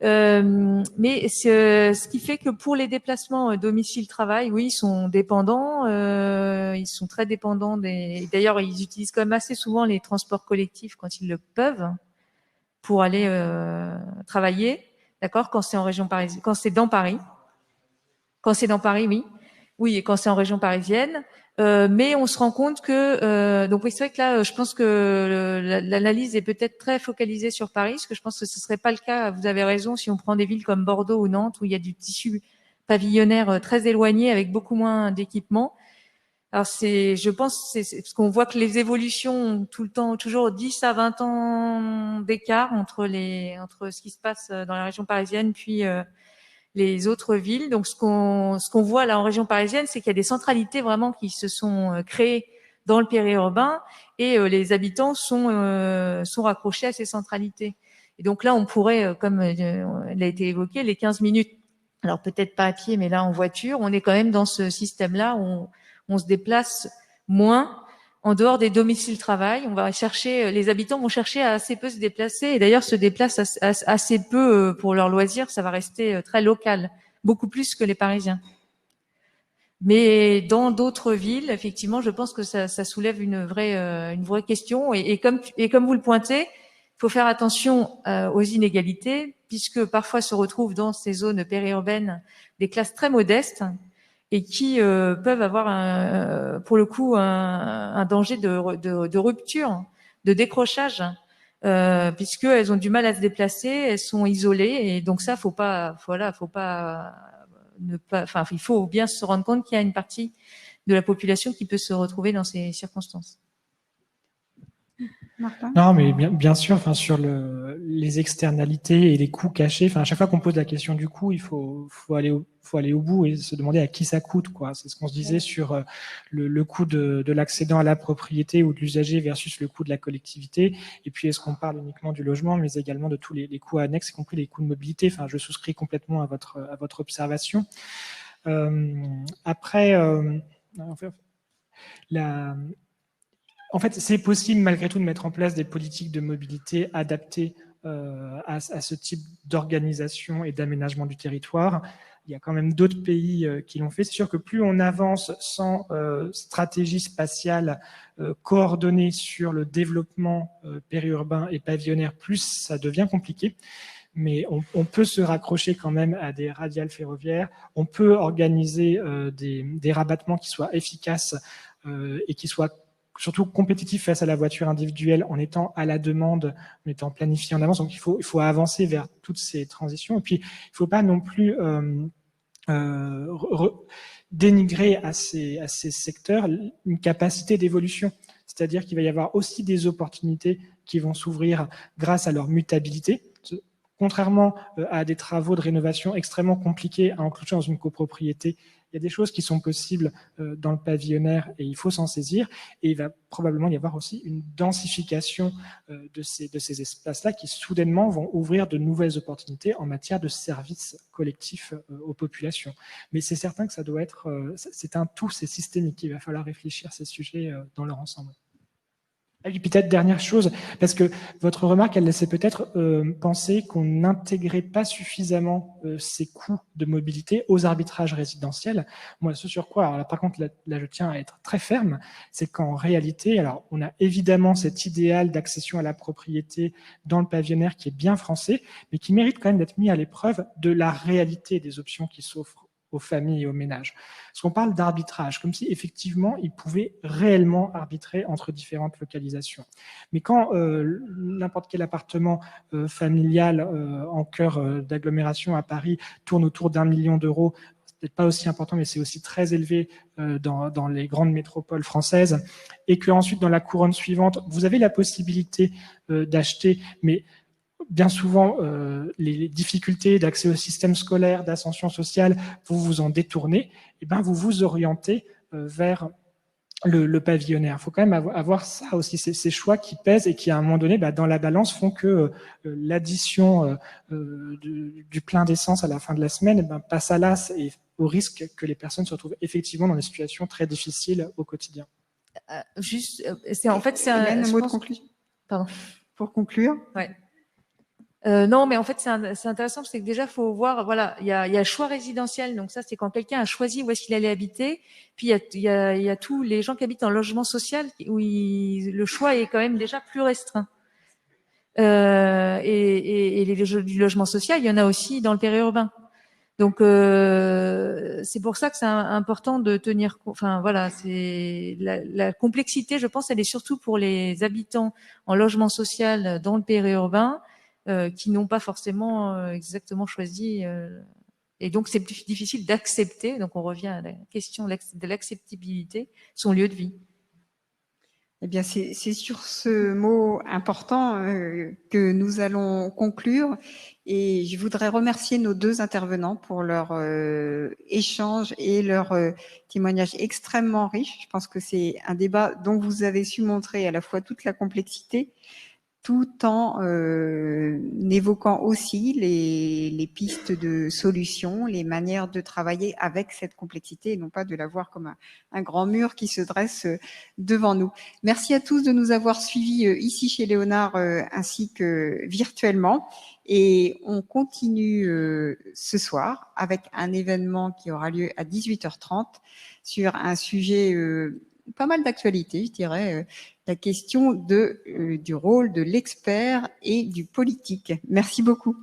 Mais ce qui fait que pour les déplacements domicile-travail, oui, ils sont dépendants, ils sont très dépendants D'ailleurs, ils utilisent quand même assez souvent les transports collectifs quand ils le peuvent pour aller travailler, d'accord, quand c'est en région parisienne, quand c'est dans Paris. Quand c'est dans Paris, oui. Oui, et quand c'est en région parisienne. Mais on se rend compte que donc oui, c'est vrai que là, je pense que l'analyse est peut-être très focalisée sur Paris, parce que je pense que ce serait pas le cas. Vous avez raison, si on prend des villes comme Bordeaux ou Nantes où il y a du tissu pavillonnaire très éloigné avec beaucoup moins d'équipements. Alors je pense, c'est parce qu'on voit que les évolutions ont tout le temps, toujours 10 à 20 ans d'écart entre ce qui se passe dans la région parisienne puis les autres villes. Donc, ce qu'on voit là en région parisienne, c'est qu'il y a des centralités vraiment qui se sont créées dans le périurbain et les habitants sont raccrochés à ces centralités. Et donc là, on pourrait, comme elle a été évoqué, les 15 minutes, alors peut-être pas à pied, mais là en voiture, on est quand même dans ce système-là où on se déplace moins en dehors des domiciles travail. Les habitants vont chercher à assez peu se déplacer et d'ailleurs se déplacent assez peu pour leurs loisirs. Ça va rester très local, beaucoup plus que les Parisiens. Mais dans d'autres villes, effectivement, je pense que ça soulève une vraie question et comme vous le pointez, faut faire attention aux inégalités, puisque parfois se retrouvent dans ces zones périurbaines des classes très modestes et qui peuvent avoir pour le coup un danger de rupture, de décrochage, puisqu'elles ont du mal à se déplacer, elles sont isolées, et donc ça, il faut bien se rendre compte qu'il y a une partie de la population qui peut se retrouver dans ces circonstances. Martin ? Non, mais bien sûr, enfin, sur les externalités et les coûts cachés, enfin, à chaque fois qu'on pose la question du coût, il faut aller au bout et se demander à qui ça coûte, quoi. C'est ce qu'on se disait sur le coût de l'accédant à la propriété ou de l'usager versus le coût de la collectivité. Et puis, est-ce qu'on parle uniquement du logement, mais également de tous les coûts annexes, y compris les coûts de mobilité. Enfin, je souscris complètement à votre observation. Après, en fait, c'est possible malgré tout de mettre en place des politiques de mobilité adaptées à ce type d'organisation et d'aménagement du territoire. Il y a quand même d'autres pays qui l'ont fait. C'est sûr que plus on avance sans stratégie spatiale coordonnée sur le développement périurbain et pavillonnaire, plus ça devient compliqué. Mais on peut se raccrocher quand même à des radiales ferroviaires. On peut organiser des rabattements qui soient efficaces et qui soient surtout compétitif face à la voiture individuelle en étant à la demande, en étant planifié en avance. Donc, il faut avancer vers toutes ces transitions. Et puis, il ne faut pas non plus dénigrer à ces secteurs une capacité d'évolution. C'est-à-dire qu'il va y avoir aussi des opportunités qui vont s'ouvrir grâce à leur mutabilité. Contrairement à des travaux de rénovation extrêmement compliqués à enclencher dans une copropriété, il y a des choses qui sont possibles dans le pavillonnaire et il faut s'en saisir. Et il va probablement y avoir aussi une densification de ces espaces-là qui soudainement vont ouvrir de nouvelles opportunités en matière de services collectifs aux populations. Mais c'est certain que ça doit être, c'est un tout, c'est systémique. Il va falloir réfléchir à ces sujets dans leur ensemble. Et puis peut-être dernière chose, parce que votre remarque, elle laissait peut-être penser qu'on n'intégrait pas suffisamment ces coûts de mobilité aux arbitrages résidentiels. Moi, ce sur quoi, alors là, par contre, là, je tiens à être très ferme, c'est qu'en réalité, alors on a évidemment cet idéal d'accession à la propriété dans le pavillonnaire qui est bien français, mais qui mérite quand même d'être mis à l'épreuve de la réalité des options qui s'offrent aux familles et aux ménages. Parce qu'on parle d'arbitrage, comme si effectivement ils pouvaient réellement arbitrer entre différentes localisations. Mais quand n'importe quel appartement familial en cœur d'agglomération à Paris tourne autour d'1 million d'euros, c'est peut-être pas aussi important, mais c'est aussi très élevé dans les grandes métropoles françaises, et qu'ensuite dans la couronne suivante, vous avez la possibilité d'acheter, mais bien souvent, les difficultés d'accès au système scolaire, d'ascension sociale, vous vous en détournez, et ben vous vous orientez vers le pavillonnaire. Il faut quand même avoir ça aussi, ces choix qui pèsent et qui, à un moment donné, dans la balance, font que l'addition du plein d'essence à la fin de la semaine passe à l'as et au risque que les personnes se retrouvent effectivement dans des situations très difficiles au quotidien. Un mot de conclusion. Pardon. Pour conclure. Ouais. Non, mais en fait, c'est intéressant parce que déjà, faut voir, voilà, il y a le choix résidentiel. Donc ça, c'est quand quelqu'un a choisi où est-ce qu'il allait habiter. Puis il y a tous les gens qui habitent en logement social où le choix est quand même déjà plus restreint. Et du logement social, il y en a aussi dans le périurbain. Donc c'est pour ça que c'est important de tenir. Enfin voilà, c'est la complexité. Je pense, elle est surtout pour les habitants en logement social dans le périurbain. Qui n'ont pas forcément exactement choisi. Et donc, c'est plus difficile d'accepter. Donc, on revient à la question de l'acceptabilité, son lieu de vie. Eh bien, c'est sur ce mot important que nous allons conclure. Et je voudrais remercier nos deux intervenants pour leur échange et leur témoignage extrêmement riche. Je pense que c'est un débat dont vous avez su montrer à la fois toute la complexité, tout en évoquant aussi les pistes de solutions, les manières de travailler avec cette complexité et non pas de la voir comme un grand mur qui se dresse devant nous. Merci à tous de nous avoir suivis ici chez Léonard ainsi que virtuellement. Et on continue ce soir avec un événement qui aura lieu à 18h30 sur un sujet pas mal d'actualité, je dirais, la question du rôle de l'expert et du politique. Merci beaucoup.